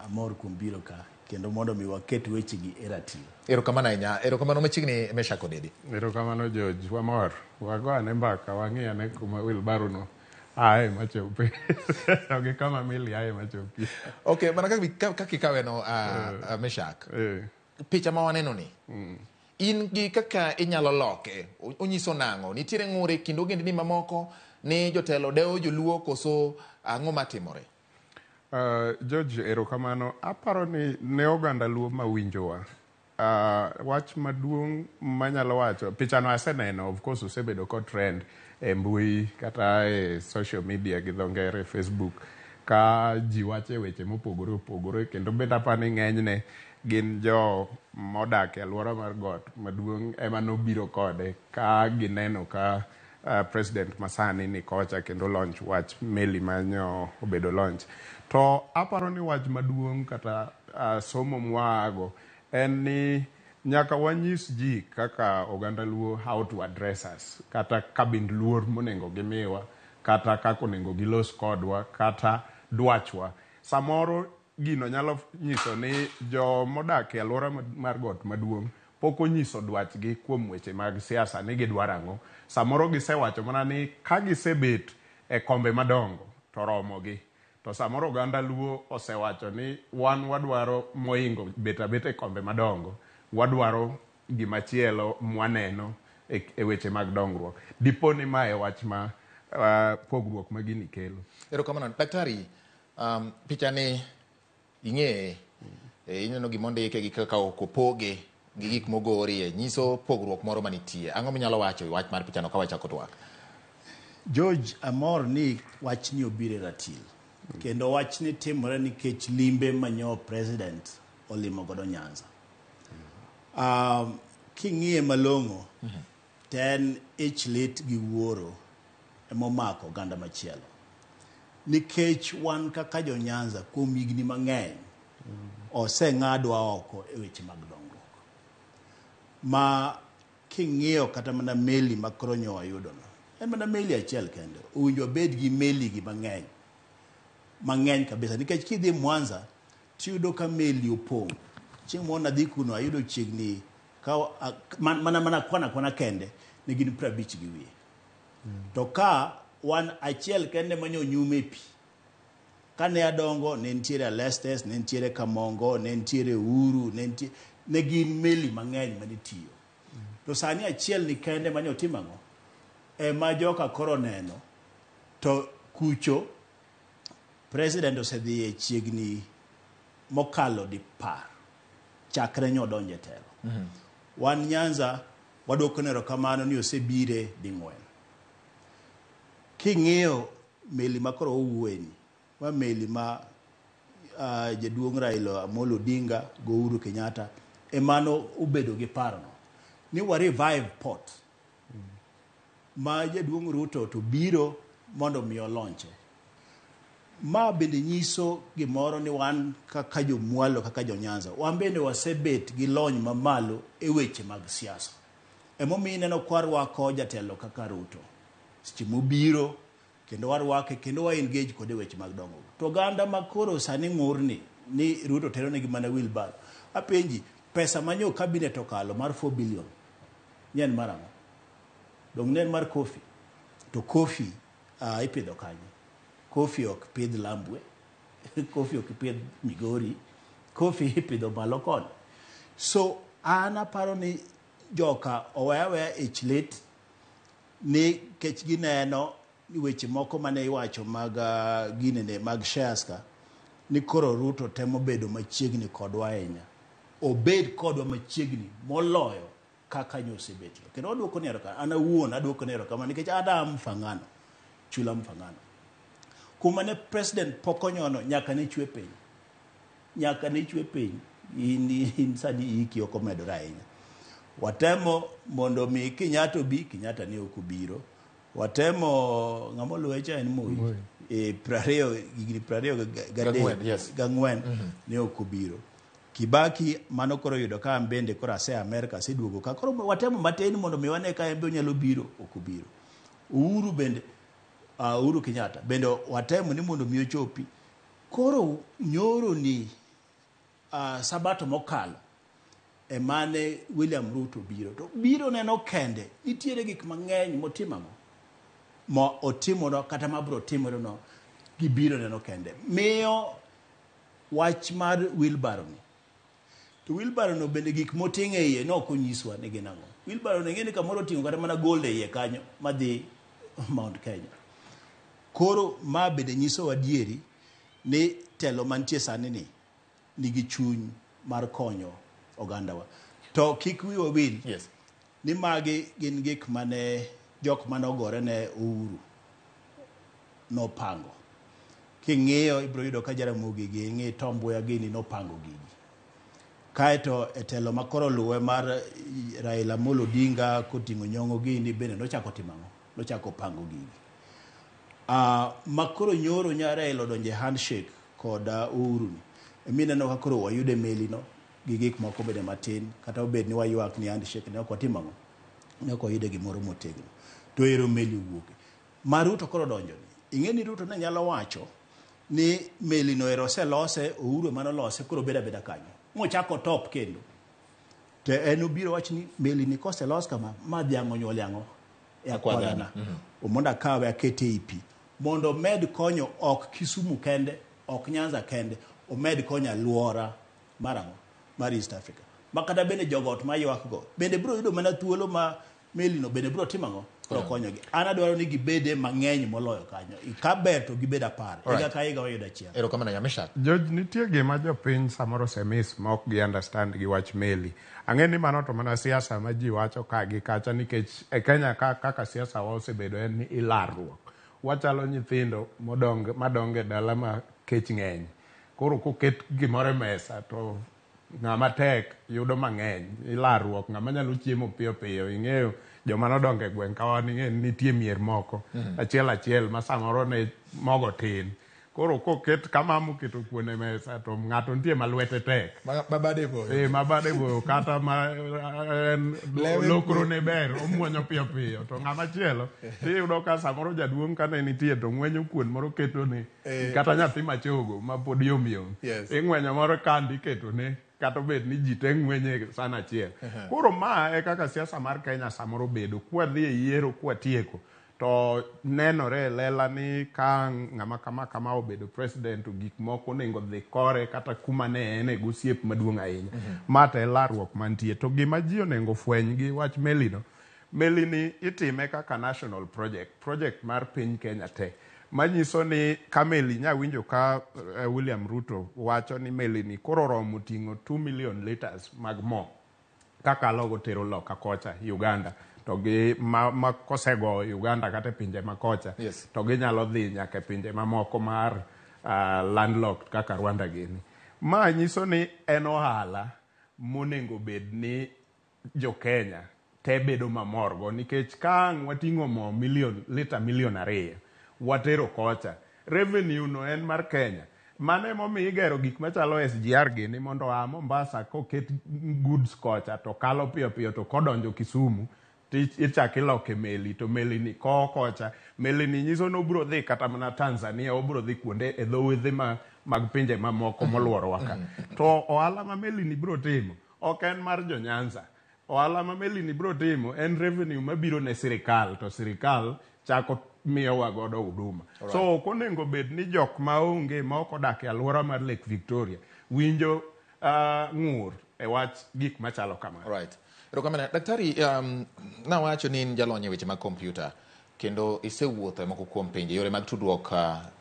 Amor kuom biro ka kendo mondo mi waket wechegi e ratil. Erokamano ahinya. Erokamano machiegni Meshak Odede. Erokamano George. Wamor. Wagoane mbaka wang'iyane kuma wheelbarrow no ae machopi. Ogi kama meli ae machopi. Okay, mana kaka ikawe no Meshak. Picha ma waneno ni. In gi kaka inyalo loke onyiso nang'o nitiere ng'ure kendo ogendni mamoko ni jotelo dewo joluo koso ang'o matimore. George, erokamano. Aparo ni ne oganda luo mawinjowa. Wach maduong' manyalo wacho pichano aseneno, of course osebedo ko trend e mbui kata e social media gi dho ngere Facebook ka ji wache weche mopogore opogore kendo bet apani ng'enyne gin jo modak e alwora mar got maduong' ema nobiro kode ka gineno ka president masani ni kocha kendo launch wach meli manyo obedo launch. To aparo ni wach maduong' kata somo mwago en ni nyaka wanyis ji kaka oganda Luo how to address us, kata kabind luor monengo gimiwa, kata kaka onengo gilos kodwa, kata dwachwa. Samoro gino nyalo nyiso ni jo modak e alwora mar got maduong' pok onyiso dwachgi kuom weche mag siasa ni gidwaro ang'o. Samoro gisewacho mana ni ka gisebet e kombe madongo to romogi. To samoro oganda Luo osewacho ni wan wadwaro moingo bet e kombe madongo, wadwaro gimachielo mwaneno e weche mag dongruok. Dipo ni mae wach ma pogruok ma gini kelo. Erokamano. Daktari, pichani ing'eye, ineno gimondike gi kaka okopoge gi gik mogorie, nyiso pogruok moro manitie. Ang'o minyalo wacho e wach mar pichano ka wachako twak? George, amor ni wach ni obire ratil. Kendo wach ni timore nikech limbe manyo president olimo godo Nyanza. King'iye malong'o, ten ich lit gi wuoro emomako oganda machielo. Nikech wan kaka jo Nyanza kuom higni mang'eny oseng'adwa oko e weche mag dongruok. Ma king'iyo kata mana meli makoro nyowa yudono, en mana meli achiel kende. Owinjo bed gi meli gi mang'eny kabisa. Nikech kidhi Mwanza tiyudo ka meli opong'. Chieng' moro adhi kuno ayudo chiegni mana kwana kende ne gin 50 gi wiye. To ka wan achiel kende manyo nyume pi. Kane adongo ne ntiere Alestes, ne ntiere Kamongo, ne ntiere Uru, ne gin meli mang'eny manitiyo. To sani achiel ni kende manyo timang'o ema joka koro neno. To kucho president osedhi chiegni mokalo dipar chakre nyodonje telo. Wan Nyanza wadwoko erokamano ni osebire ding'wen. King'iyo meli makoro owuoyeni, ma meli ma jaduong' Raila Amolo Odinga go Uhuru Kenyatta emano ubedo gi parono ni wa revive port ma jaduong' Ruto to biro mondo mi olonche. Ma bende nyiso gimoro ni wan kaka jo mwalo, kaka jo Nyanza, wan bende wasebet gi lony mamalo e weche mag siasa. Emomiyo ineno kwarwako jatelo kaka Ruto seche mobiro kendo warwake kendo wa engage kode weche mag dongo. To ganda makoro sani ng'urni ni Ruto tero negi mana wheelbarrow. Apenji, pesa manyo cabinet okalo mar 4 billion nyen marang'o? Dong nen mar Kofi. To Kofi ipidho kanye? Kofi ok pidh Lambwe, Kofi ok pidh Migori, Kofi ipidho malo koni. So an aparo ni joka owewe ich lit ni kech gineno ni weche moko mane iwacho mag ginene mag shares ka ni koro Ruto temo bedo machiegni kodwa ahinya. Obed kodwa machiegni moloyo kaka nyosebetio. Kendo adwoko ni erokamano, an awuon adwoko ni erokamano nikech Adam Fangano, chula Mfangano. Kuma ne president pokonyono nyaka ne chwe piny. Nyaka ne chwe piny. In sani iki oko medore ahinya. Watemo mondo mi Kenyatta bi, Kenyatta ne okubiro. Watemo ng'amolo Weche en Moi. Gigni 20 gang'wen ne okubiro. Kibaki mano koro yudo ka ambende koro ase Amerika aseduogo ka koro watemo matin mondo mi wane ka embe onyalo biro, okubiro. Uhuru bende Uhuru Kenyatta bende watemo ni mondo mi ochopi. Koro nyoro ni sabato mokalo emane William Ruto biro. To biro neno kende nitiere gik mang'eny motimamo. Mo otimono kata mabro timore no gibiro neno kende. Miyo wach mar wheelbarrow ni. To wheelbarrow no bende gik moting'e iye no konyiswa ni gin ang'o. Wheelbarrow no ng'eni kamoro ting'o kata mana gold e iye kanyo madhi Mount Kenya. Koro ma bende nyiso wadieri ni telo mantie sani ni nigi chuny mar konyo ogandawa. To kik wiwa wil. Yes. Ni magi gin gik mane jok manogore ne Uhuru nopango. King'iyo ibro yudo ka Jaramogi gi ng'i Tom Mboya gini nopango gigi. Kaeto e telo makoro luwe mar Raila Amolo Odinga koting'o Nyong'o gini bende nochako timang'o, nochako pango gigi. Makoro nyoro nya Raila odonje handshake kod Uhuru ni. Emineno ka koro wayude meli no gi gik moko bende matin kata obed ni wayuak ni handshake ne ok watimang'o, ne ok wayude gimoro motegno. To ero meli wuoke. Maruto koro donjo ni. Ing'eni Ruto ne nyalo wacho ni meli no ero selose, Uhuru mano lose, koro beda kanyo. Mochako top kendo. Te en obiro wach ni meli ni kose los kama madhiang'o nyuol yang'o e akwadana. Omonda kawe akete ipi. Mondo med konyo ok Kisumu kende, ok Nyanza kende, omed konyo aluora marango mar East Africa. Makata bende jogot mayuak go. Bende bro yudo mana thuolo ma meli no bende bro timang'o. Konyo gi. Ana dwaro ni gibede mang'eny moloyo kanyo. Ikaber to gibeda par. Ega ka iga oyuda chieng. Ero kama na Nyamesha. George, nitie gima jopiny samoro semis ma ok gi understand gi wach meli. Ang'e ni mano to mana siasa ma ji wacho ka gi kacha nikech e Kenya kaka siasa wa osebedo en ni ilarruok. Wachalo nyithindo madonge dala ma kech ng'eny. Koro koket gimore mesa to ng'ama tek yudo mang'eny. Ilarruok ng'ama nyalo chiemo piyo piyo. Ing'eyo joma nodonge gweng' kawani nitie mier moko achiel ma samoro ne mogo tin. Koro koket kamamo keto kuone mesa to ng'ato nitie malwete tek. Mabade boyo. Mabade boyo kata ma lokro ne ber omuonyo piyo. To ng'ama chielo iyudo ka samoro jaduong' kane nitie to ng'wenyo kuon moro keto ne kata nyathi machogo ma pod yom. Ing'wenyo moro kandi keto ne kata bed ni ji te ng'wenye sana achiel. Koro ma e kaka siasa mar Kenya samoro bedo. Kwa dhi e yiero kwa tieko. To nenore lela ni ka ng'ama kama obedo president to gik moko nengo dhi kore kata kuma ne en e gosiep maduong' ahinya. Mata e larruok mantie. To gima ji onengo fweny gi wach meli no. Meli ni itime kaka national project mar piny Kenya te. Manyiso ni ka meli nya winjo ka William Ruto wacho ni meli ni koro romo ting'o 2 million liters mag mo kaka logo tero loka kocha Uganda. To gi ma kosego Uganda kata pinje makocha to ginyalo dhi nyaka pinje mamoko mar landlocked kaka Rwanda gini. Ma nyiso ni en ohala monengo bed ni jo Kenya te bedo mamorgo nikech ka wating'o mo lita milion 2 watero kocha, revenue no en mar Kenya. Mane momi igero gik machalo SGR gini mondo Mombasa koket goods kocha to kalo piyo to kodonjo Kisumu ichaki loke meli to meli ni kocha. Meli ni nyiso no bro dhi kata mana Tanzania, obro dhi kuonde e dho wedhe mag pinje mamoko moluoro waka. To ohala ma meli ni bro timo ok en mar jo Nyanza. Ohala ma meli ni bro timo en revenue mabiro ne sirikal, to sirikal chako miyowa godo huduma. So konengo bed ni jok maonge ma ok odak e alwora mar Lake Victoria winjo ng'ur e wach gik machalo kamano. Right. Rokamana, daktari, nawacho ni jalonye weche mag kompyuta kendo isewuotho moko kuom pinje yore mag tudruok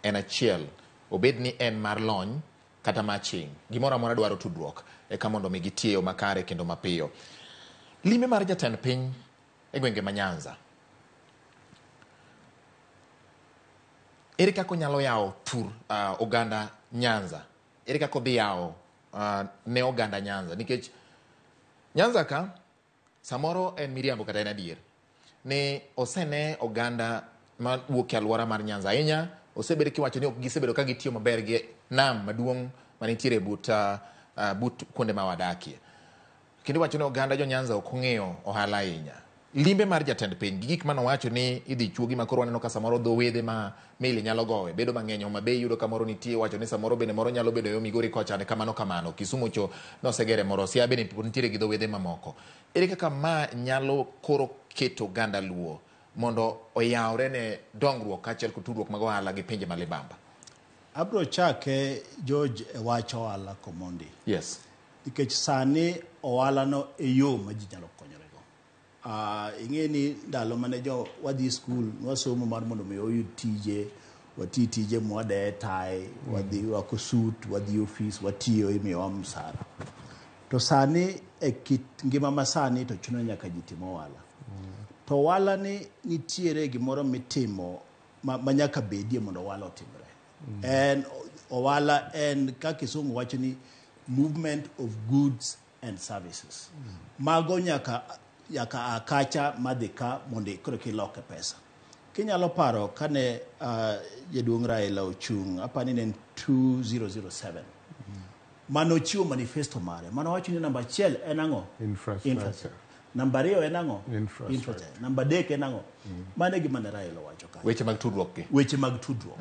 en achiel obed ni en mar lony kata maching gimoro amora dwaro tudruok e ka mondo mi gitiyo makare kendo mapiyo. Lime mar jatend piny e gwenge ma Nyanza, ere kako nyalo yawo tur oganda Nyanza, ere kako dhi yawo ne oganda Nyanza nikech Nyanza ka samoro en miriambo kata en adier ne osene oganda ma wuok e alwora mar Nyanza ahinya osebedo kiwacho ni ok gisebedo ka gitiyo maber gi nam maduong' manitiere but kuonde ma wadakie. Kendo wacho ni oganda jo Nyanza ok ong'eyo ohala ahinya. Limbe mar jatend piny gik manowacho ni idhi chuogi makoro waneno ka samoro dho wedhe ma meli nyalo gowe bedo mang'eny ma be yudo kamoro nitie wacho ni samoro bende moro nyalo bedo yo Migori kocha ne kamano Kisumu cho nosegere moro sia bende nitie gi dho wedhe mamoko. Ere kaka ma nyalo koro keto ganda luo mondo oyawre ne dongruok kaachiel kod tudruok mag ohala gi pinje malibamba? Abro chake George e wach ohala komondi. Yes. Nikech sani ohala no e yo ma ji nyalo konyorego. Ing'e ni ndalo mane jo wadhi skul wasomo mar mondo mi oyud tije, wati tije mwade tai, wadhi wako suit, wadhi office, watiyo imiyowa msara. To sani e kit ngima ma sani to chuno nyaka ji timo ohala. to ohala ni nitiere gimoro mitimo ma nyaka bedie mondo ohala otimre. En ohala en kaka Kisungu wacho ni movement of goods and services. Mago nyaka akacha madhika mondo koro kiloke pesa. Kinyalo paro kane Jaduong' Raila ochung' apani ne 2007. Mano chiwo manifesto mare. Mano wacho ni namba 1 en ang'o? Infrastructure. Namba 2 en ang'o? Infrastructure. Namba 3 en ang'o? Mane gima ne Raila wacho ka. Weche mag tudruok gi. Weche mag tudruok.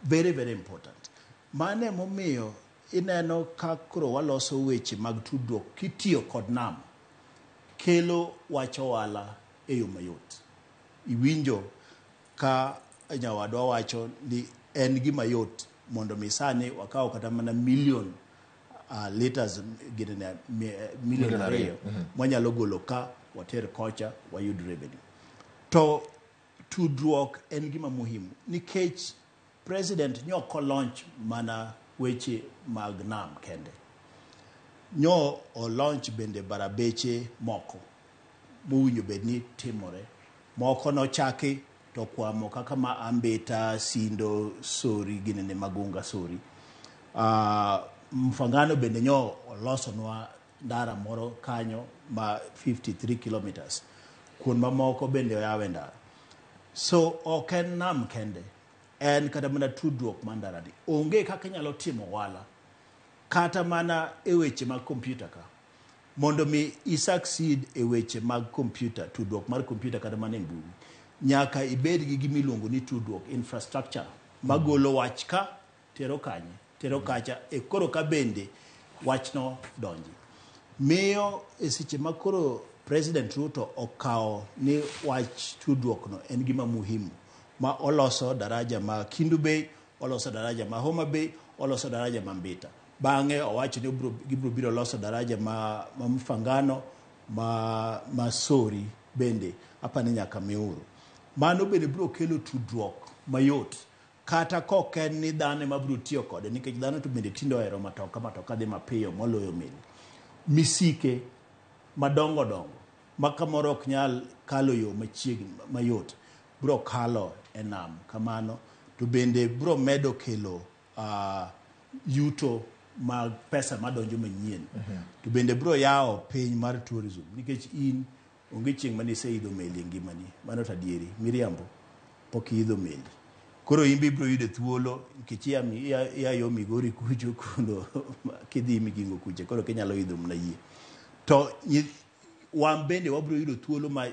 Very, very important. Mane momiyo ineno ka koro waloso weche mag tudruok kitiyo kod nam kelo wacho wala e yo mayot. Iwinjo ka nyawadwa wacho ni en gima yot mondo misani wakaw kata mana million liters gine million ariyo wanyalo golo ka water kocha wayud revenue. To tudruok en gima muhimu nikech president nyoko launch mana weche mag nam kende. Nyo o launch bende barabeche moko mowinjo bedni timore. Moko no chaki to kwamo kaka ma Ambeta, Sindo, Sori ginene Magunga Sori. Mfangano bende nyo olosonwa ndara moro kanyo ma 53 kilometers. Kuon mamoko bende oyawe ndara. So oken nam kende. En kata mana tudruok mandara di. Onge kaka nyalo timo wala. Kata mana e weche mag computer ka. Mondo mi succeed e weche mag computer, tudruok mar computer kata mana mbui. Nyaka ibed gi gimiluongo ni tudruok infrastructure. Magolo wach ka, tero kanye, tero kacha, e koro ka bende wachno donji. Miyo e seche makoro President Ruto okao ni wach tudruok no en gima muhimu. Ma oloso daraja ma Kindu Bay, oloso daraja ma Homa Bay, oloso daraja ma Mbita. Bange owacho ni gibro biro loso daraja ma Mfangano, ma Sori bende, hapa ni nyaka Miuru. Mano bende biro kelo tudruok mayot. Kata koken ni dhane ma biro tiyo kode, nikech dhano to bende tindo hero matoka dhi mapiyo moloyo meli. Misike madongo dongo, makamoro ok nyal kalo yo machiegni mayot, biro kalo enam kamano, to bende biro medo kelo yuto mag pesa madonjo manyien. To bende biro yao piny mar tourism, nikech in onge chieng' mane seidho meli ngimani, mano tadieri, Miriambo pok idho meli. Koro imbi biro yudo thuolo nikech ya yo Migori kucho kuno kidhi Migingo kuche, koro kinyalo idho mna yie. To wan bende wabiro yudo thuolo ma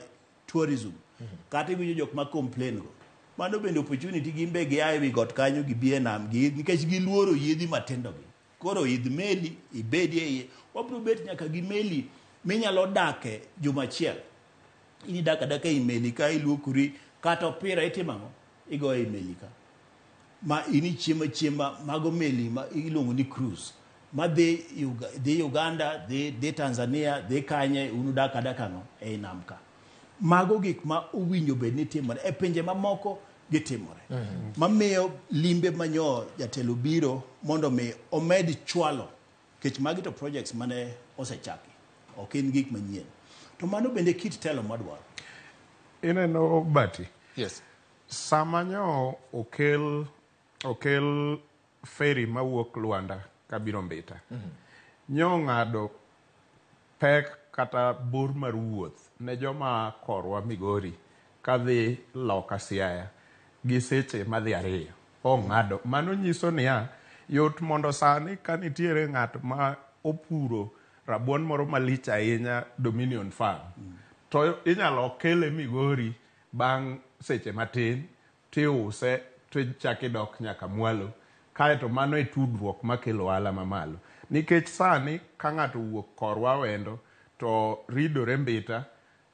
tourism. Kata iwinjo jok ma complain go. Mano bende opportunity gimbe gi ae wi got kanyo gi bie nam gi nikech giluoro yiedhi matendo gi. Koro idh meli ibedi e wabiro bet nyaka gi meli minyalo dake juma achiel. Ini daka e meli ka iluokuri kata opira itimango igo e meli ka. Ma ini chiema mago meli ma iluongo ni cruise. Ma dhi Uganda, dhi Tanzania, dhi kanye unu daka no e nam ka. Mago gik ma uwinjo bed ni timore e pinje mamoko gitimore. Mamiyo limbe manyo jatelo biro mondo me omed chwalo kech magi to projects mane osechaki. Ok in gik manyien. To mano bende kit telo madwaro. Ineno Bati. Yes. Samanyo okel ferry mawuok Luanda kabiro Mbita. Nyo ng'ado pek kata bor mar wuoth ne joma korwa Migori kadhi loka Siaya gi seche madhi 2 ong'ado. Mano nyiso niya yot mondo sani kanitiere ng'at ma opuro rabuon moro malich ahinya Dominion Farm to inyalo kele Migori bang' seche matin tiuse tichaki dok nyaka Mwalo, kaeto mano e tudruok makelo ohala mamalo. Nikech sani ka ng'ato wuok korwa wendo to ridore Mbita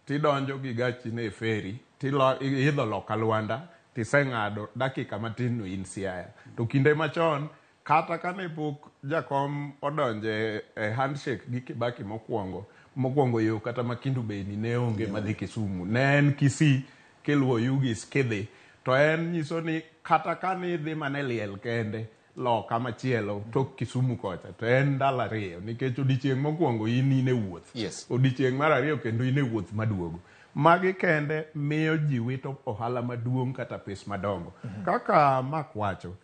tidonjo gi gachi ne feri idho loka Luanda tiseng'ado dakika matin no in Siaya. To kinde machon kata kane pok jakom odonje handshake gi Kibaki mokwongo yo kata ma Kindu Bay ni ne onge madhi Kisumu, ne en Kisii kiluwo Yugis kidhi. To en nyiso ni kata kane idhi mane liel kende loka machielo tok Kisumu kocha to en ndalo 2 nikech odichieng' mokwongo in e wuoth. Yes. Odichieng' mar 2 kendo in e wuoth maduogo. magi kende miyo ji wito ohala maduong' kata pes madongo. Kaka Mark wacho,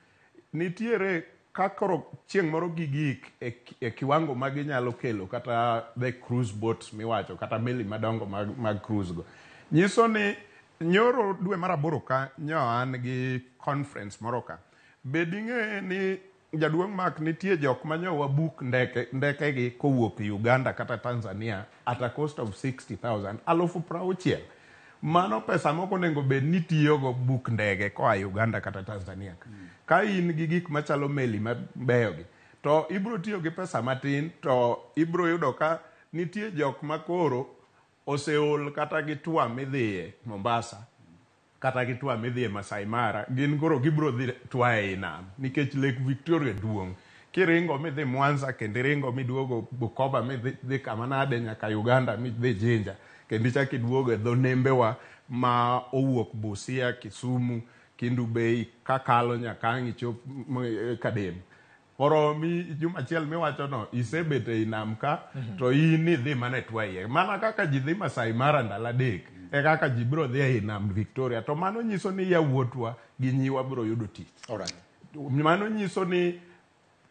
nitiere kakoro chieng' moro gigik e kiwango ma ginyalo kelo kata the cruise boats miwacho kata meli madongo mag cruise go. Nyiso ni nyoro dwe mar 8 ka an gi conference moro ka. Beding'e ni jaduong' Mark nitie jok manyowa book ndeke gi kowuok Uganda kata Tanzania at a cost of 60,000 60,000. Mano pesa moko nego bed ni tiyogo book ndege koa Uganda kata Tanzania. Ka in gi gik machalo meli mabeyo gi to ibro tiyo gi pesa matin to ibro yudo ka nitie jok makoro oseol kata gi twa midhiye Mombasa kata gi twa midhiye Masai Mara, gin koro gibro dhi twa e nam nikech Lake Victoria duong'. Kiringo midhi Mwanza kendo ringo miduogo Bukoba midhi kama nade nyaka Uganda midhi Jinja kendo chaki duogo e dho nembewa ma owuok Busia, Kisumu, Kindu Bay kakalo nyaka chop Kadem. Koro juma achiel miwacho no isebet e nam ka to in idhi mana twa iye. Mana kaka ji dhi Masai Mara ndalo 3 e kaka ji biro dhi e nam Victoria, to mano nyiso ni yawuotwa gi nyiwa biro yudo tich. Mano nyiso ni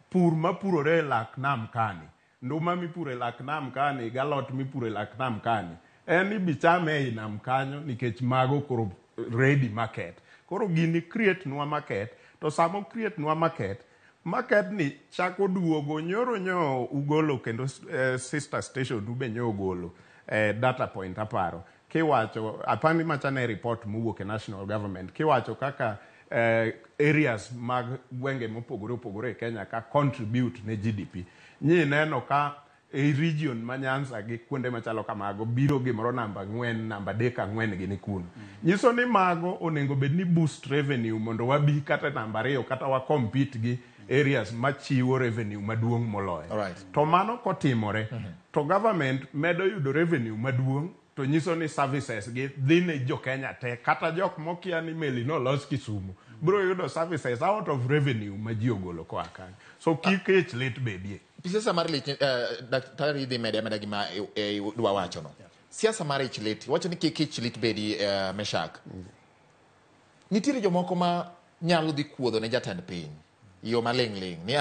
pur mapurore lak nam kani, nduma mipure lak nam kani, galot mipure lak nam kani, en ibichame e nam kanyo nikech mago koro ready market. Koro gini create nwa market, to samo create nwa market ni chako duogo. Nyoro ugolo kendo sister station ube ugolo data point aparo. Kiwacho apani machane report mowuok e national government kiwacho kaka areas mag gwenge mopogore e Kenya ka contribute ne GDP. Nyi neno ka e region ma Nyanza gi kuonde machalo kamago biro gimoro namba 4 namba 4 gi ni kuno. Nyiso ni mago onego bed ni boost revenue mondo wabi kata namba 2 kata wa compete gi areas machiwo revenue maduong' moloyo. To mano kotimore to government medo yudo revenue maduong', to nyiso ni services gi dhi ne jo Kenya te kata jok mokia ni meli no los Kisumu bro yudo services out of revenue ma ji ogolo koa kanyo. So kikech lit bedie. Siasa mar lit daktari dhi mede gima dwa wacho no. Siasa mar lit wacho ni kikech lit bedie Meshak. Nitiere jomoko ma nyalo dhi kuodho ne jatend piny yo maling' ni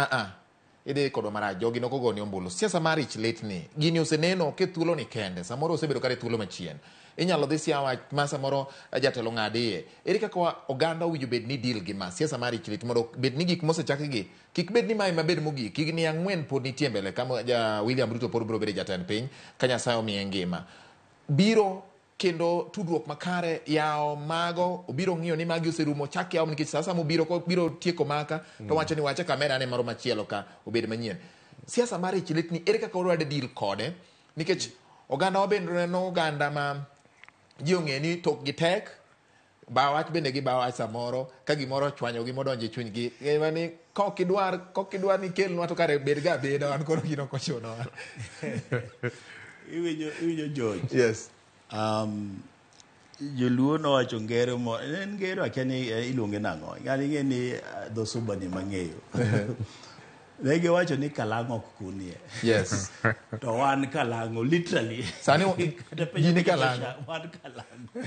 ide kodo mara jogi no kogoni ombulu. Siasa mar lit ni gini oseneno ke thuolo ni kende samoro osebedo kare thuolo machien. Inyalo dhi siawa ma samoro jatelo ng'adiye. Ere kaka oganda owinjo bed ni deal gi ma siasa mar lit mondo bed ni gik mosechaki gi kik bed ni mai mabed mogik kik ni 4 pod nitie mbele kama William Ruto pod biro bedo jatend piny ka Nyasaye omiye ngima. Biro kendo tudruok makare yao mago obiro ng'iyo ni magi oserumo chak yao nikech sasa mobiro ko biro tieko maka to wacho ni wacha kamera ne maro machielo ka obed manyien. Siasa mar lit ni ere kaka orwade deal kode nikech oganda obendore no oganda ma ji ong'e ni tok gi tek bawach bende gi bawach samoro ka gimoro chwanyo gi modonje chuny gi mani kokidwar ni kelnwa to kare bed ga beda wan koro gino kochuno. Iwinjo George. Yes. Joluo nowacho ngero mo en ngero akeni iluonge nang'o ngani ng'e ni dho suba ni mang'eyo. Nege wacho ni kalango kunie. Yes. To wan kalango literally. Sani gini kalango. Wan kalango.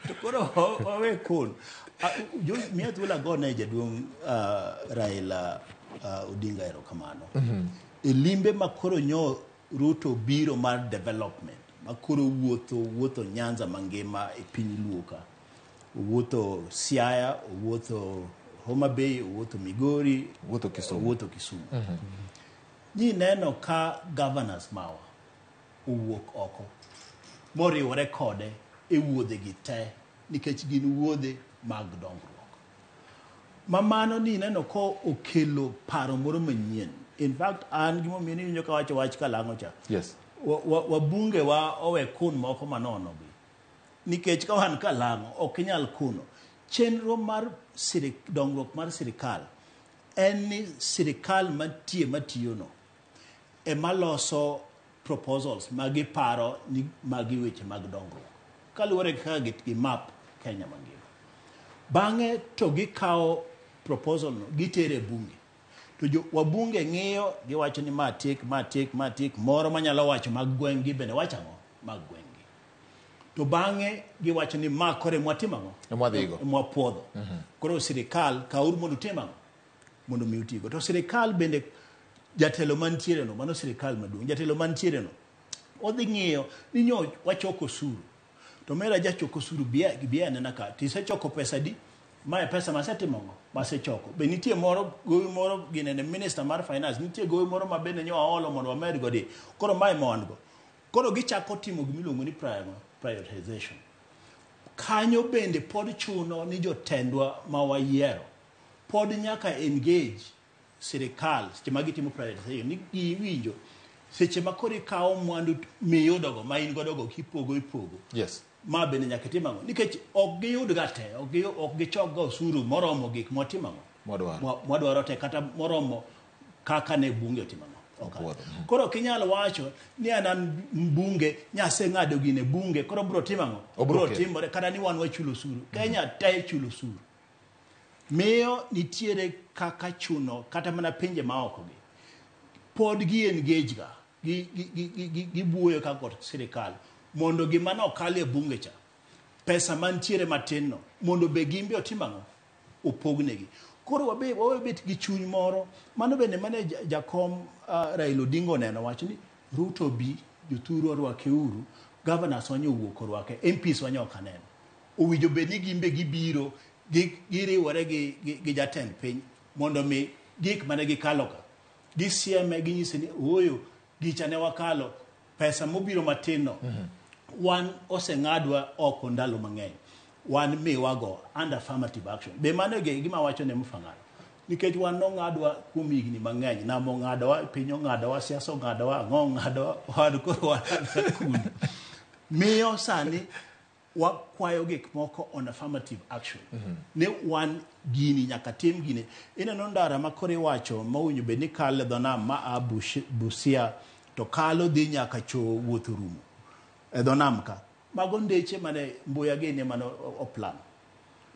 To koro wawe kun. Miya thuolo go ne jaduong' Raila Odinga erokamano. E limbe makoro nyo Ruto biro mar development. Makoro wuotho Nyanza mangima e piny Luoka. Wuotho Siaya, wuotho Homa Bay, wuotho Migori, wuotho Kisumu. Ni neno ka governors mawa uwuok oko moriwore kode e wuodhe gi te nikech gin wuodhe mag dongruok. Mamano ni neno ko okelo paro moro manyien. In fact, an gimo mini winjo ka wacho wach kalango cha. Yes. Wabunge wa owe kun moko manono bi. Nikech ka wan kalango ok inyal kuno. Chenro mar dongruok mar sirikal en ni sirikal matiyo no e maloso proposals magi paro ni magi weche mag dongruok kaluwore ka gi map Kenya mangima. Bang'e to gikawo proposal no gitere bunge to wabunge ng'iyo giwacho ni matik moro manyalo wacho mag gweng' gi bende wacho ang'o mag gweng' gi to bang'e giwacho ni ma kore mwatimango mwapuodho koro sirikal kaur mondo temang'o mondo mi utigo to sirikal bende jatelo mantiere no mano sirikal maduong' jatelo mantiere no odhi ng'iyo ni nyo wachoko osuru to mera jachoko osuru biya nena ka tisechoko pesa di mae pesa masetimogo masechoko be nitie moro gowi moro ginene minister mar finance nitie gowi moro ma bende nyo aolo mondo wamed go di koro mae mowango koro gichako timo gimiluongo ni prioritization kanyo bende pod chuno ni jotendwa ma wayiero pod nyaka engage sirikal seche ma gitimo prioritization ni giwinjo seche ma koro ikawo mwandu miyudogo ma in godogo kipogo ipogo ma bende nyaka timang'o nikech ok giyud ga te ok gichok ga osuru moromo gik motimang'o mwadwaro te kata moromo kaka ne bunge otimang'o koro kinyalo wacho ni an bunge nyase ng'ado gine bunge koro bro timang'o bro timore kata ni wan wachulo osuru Kenya te chulo osuru miyo nitiere kaka chuno kata mana pinje maoko gi pod gi engage ga gi buoyo ka kot sirikal mondo gima no kale bunge cha pesa mantiere matin no mondo be gimbe otimang'o opognegi koro wabet gi chuny moro mano bende mane jakom Raila Odinga neno wacho ni Ruto bi jothuru orwake uru governors wanyo wuok orwake MPs wanyo kaneno owinjo be ni gimbe gibiro giriwore gi jatend piny mondo mi gik mane gikalo ka gisieme ginyise ni oyo gichane wakalo pesa mobiro matino wan oseng'adwa oko ndalo mang'eny wan miwago under affirmative action be mano gima wacho ne mfangano nikech wan nong'adwa kuom higni mang'eny nam ong'adowa piny ong'adowa siasa ong'adowa ang'o ong'adowa wan koro wan kundi miyo sani wakwayo gik moko on affirmative action ne wan gini nyaka tim gini ineno ndara ma koro iwacho mawinjo be ni kale dho nam ma Busia to kalo dhi nyaka cho wuotho rumo e dho nam ka mago ndeche mane mbuya gine mano oplan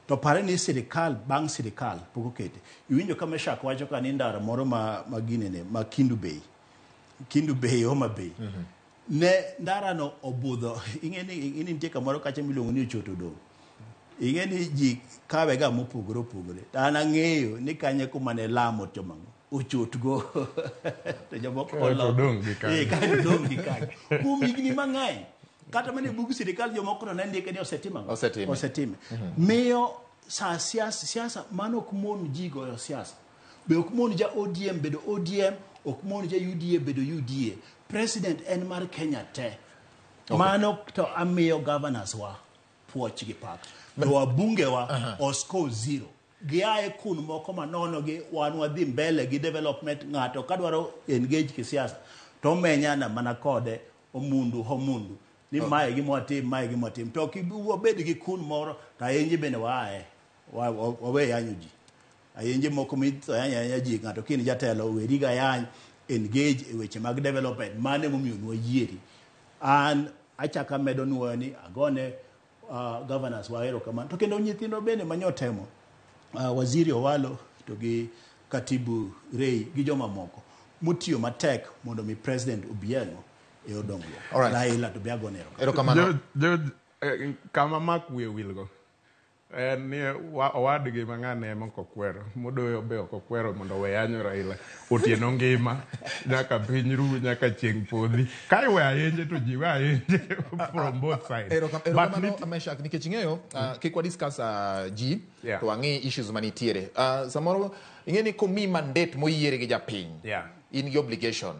to pare ni sirikal bang' sirikal pok okete iwinjo ka Meshak wacho ka ni ndara moro ma gine ne ma Kindu Bay Homa Bay ne ndara no obudho ing'eni nitie kamoro kacha miluongo ni Ochoto Dong ing'eni ji kawe ga mopogore an ang'eyo ni kanye kuma ne lamo tomang'o ochotgo to jomoko dong gi kanye kuom higni mang'eny kata mane bug sirikal jomoko to ne ndike ni osetime miyo sa siasa mano ok mon ji goyo siasa be ok mon ja ODM bedo ODM ok mon ja UDA bedo UDA president en mar Kenya te mano to amiyo governors wa puoch gi pak to wabunge wa osko zero giae kun moko manono gi wan wadhi mbele gi development ng'ato kadwaro engage kisiasa to menyana mana kode omundu ni mae gimotim to kibed gi kun moro to ayenje bende wawe yanyo ji ayenje moko mitho yanya ji ng'ato kini jatelo weri ga yany engage e weche mag development mane momiyo nwa yieri an achaka medo nuoyo ni agone governors waero kamano to kendo nyithindo bende manyotemo waziri Owalo to gi katibu Rei gi joma moko mutiyo matek mondo mi president obieno e odongruok Raila to be agonero kama makwe wilgo ni owadgi mang'ane moko kwero modoyo be ok kwero mondo weyanyo Raila otieno ngima nyaka piny ru nyaka chieng' podhi ka iwe ayenje to ji we ayenje from both sides erokamano Meshak nikech ing'eyo kik wa discuss ji to wang'i issues manitiere samoro ing'eni komi mandate moyiere gi japiny in gi obligation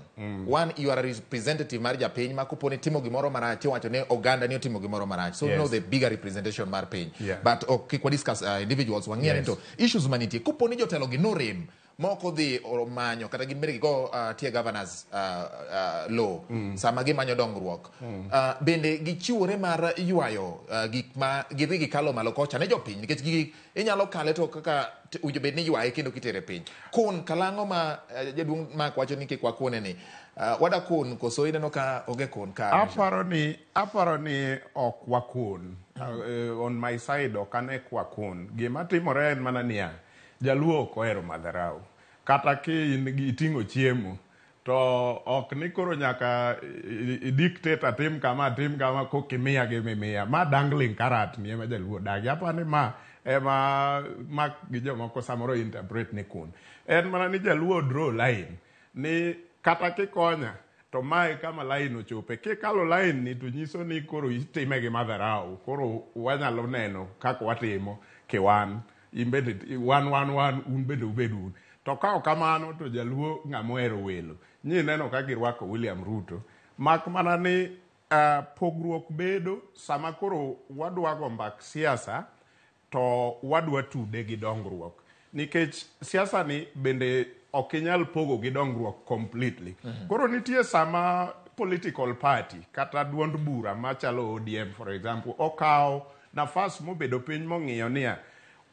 one you are a representative mar japiny ma koponi timo gimoro marach wacho ne oganda ni otimo gimoro marach so you know the bigger representation mar piny but kik wa discuss individuals wang'ere to issues manitie koponi jotelo gi no rem moko dhi manyo kata gin bende gigo tie governors law sama gimanyo dongruok bende gichiwore mar ywayo gik ma gidhi gikalo malo kocha ne jopiny nikech inyalo kale to kaka ujo bed ni ywaye kendo kitere piny kun kalang'o ma jaduong' mak wacho ni kik wakune ni wada kun koso ineno ka oge kun ka aparo ni ok wakun on my side ok ane kwakun gima timore en mana niya Jaluo ok ohero madharau kata ki iting'o chiemo to ok ni koro nyaka dictator tim kama kokimiya gi mimiya. Ma dangling carrot ni ema jaluo dagi. Apani ma gi jomoko samoro interpret ni kun. En mana ni jaluo draw line ni kata kikonya to mae kama line ochope. Kikalo line ni to nyiso ni koro itime gi madharau. Koro wanyalo neno kaka watimo kiwan. Imbede wan un bende ubedu. To kao kamano to jaluo ng'amoero welo. Nyi neno ka girwako William Ruto. Mak mana ni pogruok bedo sama koro wadwa go mbak siasa to wadwa tude gi dongruok. Nikech siasa ni bende okinyal pogo gi dongruok completely. Koro nitie sama political party kata duond bura machalo ODM for example okao nafas mobedo piny mong'iyo niya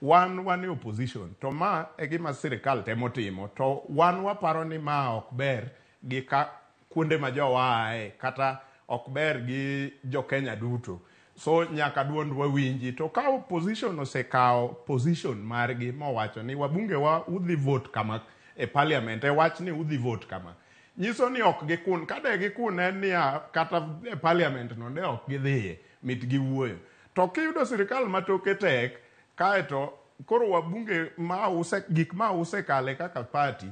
wan e opposition to ma e gima sirikal temo timo to wan waparo ni ma ok ber gi kuonde ma jowae kata ok ber gi jo Kenya duto. So nyaka duondwa winji to ka opposition osekao position margi mowacho ni wabunge wa udhi vote kama e parliament e wach ni udhi vote kama. Nyiso ni ok gikun kade gikun en ni kata e parliament no ne ok gidhiye mit gi wuoyo. To kiyudo sirikal matoke tek kaeto koro wabunge gik ma usekale kaka party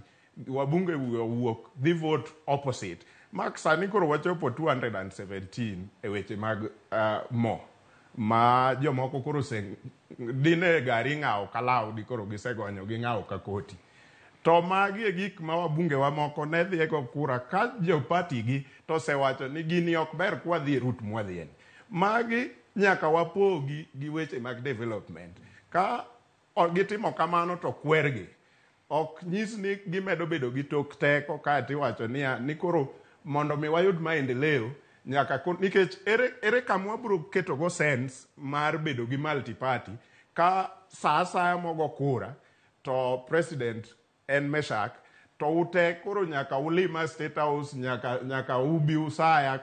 wabunge wuok dhi vote opposite. Mak sani koro wachopo 217 e weche mag mo ma jomoko koro dine gari ng'aw kalaw di koro gisegonyo gi ng'aw ka koti. To magi e gik ma wabunge wa moko ne dhi ego kura ka jo party gi to sewacho ni gini ok ber kwa dhi rut mwadhien. Magi nyaka wapogi gi weche mag development. Ka gitimo kamano to kwergi. Ok nyis ni gimedo bedo gi tok teko ka tiwacho ni koro mondo mi wayud maendeleo nyaka nikech ere kama wabro keto go sense mar bedo gi multi party ka saa mogo kura to president en Meshak to ute koro nyaka ulima state house nyaka ubi usaya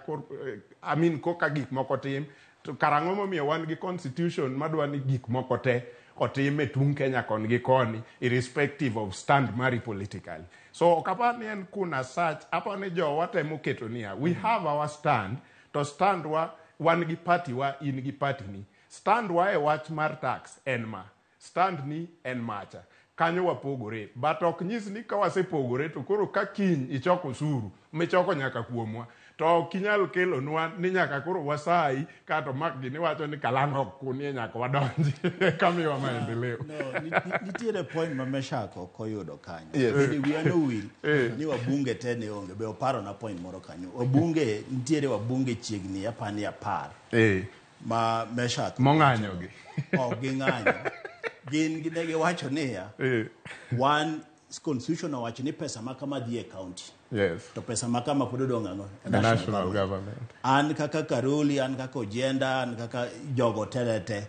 koka gik moko tim to karang'o momiyo wan gi constitution madwa ni gik moko te otime tung Kenya kon gi koni irrespective of stand mari politically. So kapani en kuna such apani jo watemo keto niya we have our stand to stand wan gi party wa in gi party ni stand wa e wach mar tax en ma stand ni en macha kanyo wapogore but ok nyis ni ka wasepogore to koro ka kiny ichoko suru michoko nyaka kuomwa to kinyal kelo nwa ni nyaka koro wasai kato mak gini wacho ni kalango kuni nyaka wadonji kamiwa maendeleo. Nitiere point ma Meshako koyudo kanyo. Bende wiano wil ni wabunge tene onge be oparo na point moro kanyo. Wabunge nitiere wabunge chiegni apani apar. Ma Meshako mong'anyo gi. Ging'anyo. Gin ginege wacho niya. One constitution wacho ni pesa makama dhi e county. Yes. To pesa makama pod odong' ang'o? The national government. An kaka Karoli, an kaka Ojenda, an kaka jogo telete.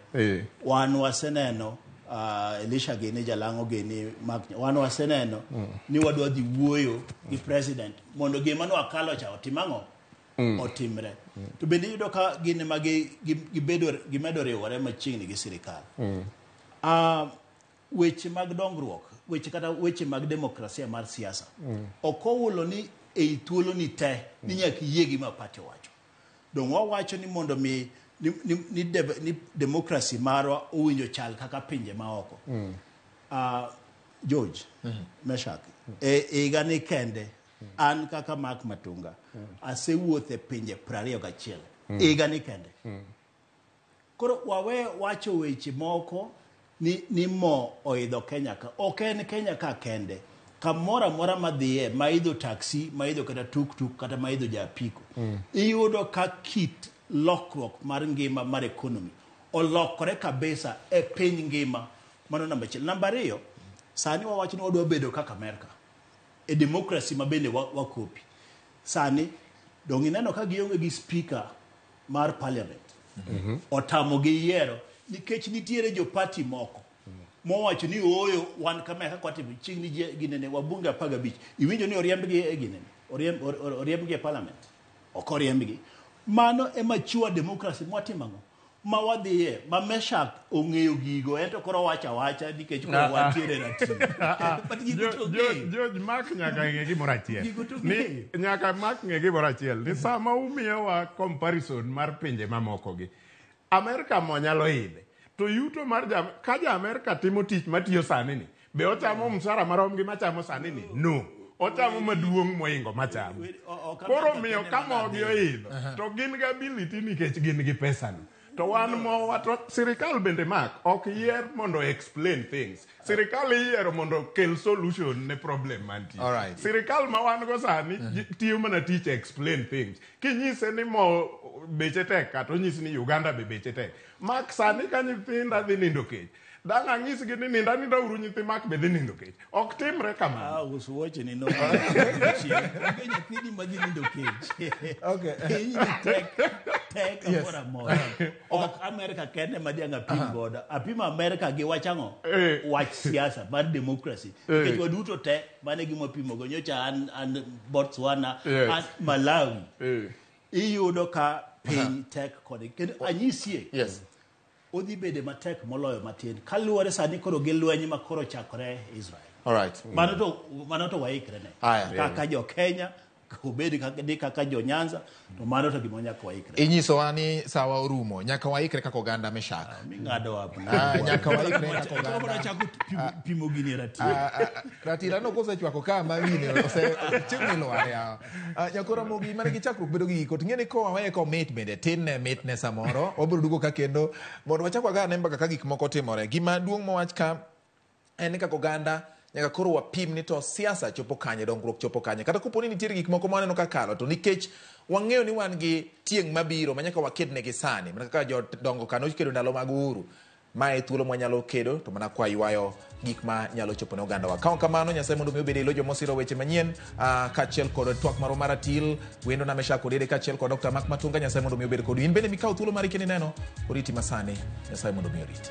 Wan waseneno Elisha Gini Jalango Gini wan waseneno ni wadwa dhi wuoyo gi president mondo gima no akalo cha otimang'o otimre. To bende yudo ka gini magi gimedo riwore machiegni gi sirikal. Weche mag dongruok weche mag demokrasia mar siasa okowulo ni e thuolo ni te ni nyaka yie gima pati wacho dong wawacho ni mondo mi ni demokrasi marwa owinjo chal kaka pinje maoko George Meshak igani kende an kaka Mark Matunga asewuothe pinje 21 igani kende koro wawe wacho weche moko ni mo oidho Kenya ka ok en Kenya ka kende kamora mora madhiye maidho taxi maidho kata tuk kata maidho japiko iyudo ka kit lokruok mar ngima mar economy olokore kabisa e piny ngima mano namba 1 namba 2 sani wawacho ni wadwa bedo kaka America e democracy mabende wakopi sani dong ineno ka gionge gi speaker mar parliament otamo gi yiero nikech nitiere jo party moko mowacho ni oyo wan kama ka kwatimo chingni ginene wabunge 15 iwinjo ni oriembgi e ginene oriembgi e parliament ok oriembgi mano ema chiwa democracy mwatimango ma wadhiye ma Meshak ong'eyo gigo ento koro wacha nikech koro wantiere George Mark nyaka ng'e gimoro achiel ni nyaka Mark ng'e gimoro achiel ni sama umiyowa comparison mar pinje mamokogi Amerika mo nyalo idhe to yuto mar ka Amerika timo tich matiyo sani ni be ochamo msara marom gi machamo sani ni no ochamo maduong' moingo machamo koro miyo kama ogi oidho to gin gi ability nikech gin gi pesa no to wan mo wato sirikal bende mak ok yier mondo explain things sirikal yiero mondo kel solution ne problem mantie sirikal ma wan go sani tiyo mana tich explain things kinyise ni mo beche tek kata onyisi ni Uganda be beche tek mak sani ka nyithinda dhi nindo kech dang' anyisgi ni ninda uru nyithi mak be dhi nindo kech ok timre kamano usuwoche ni no nyathini madhi nindo kech tek amora mora ok Amerika kende madiang' apim godo apim Amerika gi wachang'o wach siasa mar democracy nikech waduto te mane gimapimogo nyocha an Botswana an Malawi iyudo ka piny tek kode kendo anyisie odhi bede matek moloyo matin kaluwore sani koro gi lweny ma koro chakore Israel mano to waikre ne kaka jo Kenya obedi kaka jo Nyanza to mano to gimo nyaka waikre inyisowa ni sawa orumo nyaka waikre kaka oganda Meshak ming'ado wapi nyaka waikre kaka oganda chako pimo gini ratira no kosechwako kama wine chimilo area nyakora mogi mane gichakruok bedo gi giko ting'e ni ko wawe ko mit bende tin ne mit ne samoro obiro dugo ka kendo mondo wachak wagane mbaka ka gik moko timore gima duong' mowach ka en kaka oganda nyaka koro wapim ni to siasa chopo kanye dongruok chopo kanye kata koponi nitiere gik moko maneno ka kalo to nikech wang'eyo ni wan gi tieng' mabiro manyaka wakedne gi sani mana kaka jodongo kano kedo ndalo mag uhuru mae thuolo mwanyalo kedo to mana kwa ywayo gik ma nyalo chopo ne oganda wa kaon kamano Nyasaye mondo mi obed ilo jomosiro weche manyien kaachiel kod twak maro maratil wendo na Meshak Odede kaachiel kod Dr. Mark Matunga Nyasaye mondo mi obed kod in bende mikaw thuolo mari keni neno oriti masani Nyasaye mondo mi oriti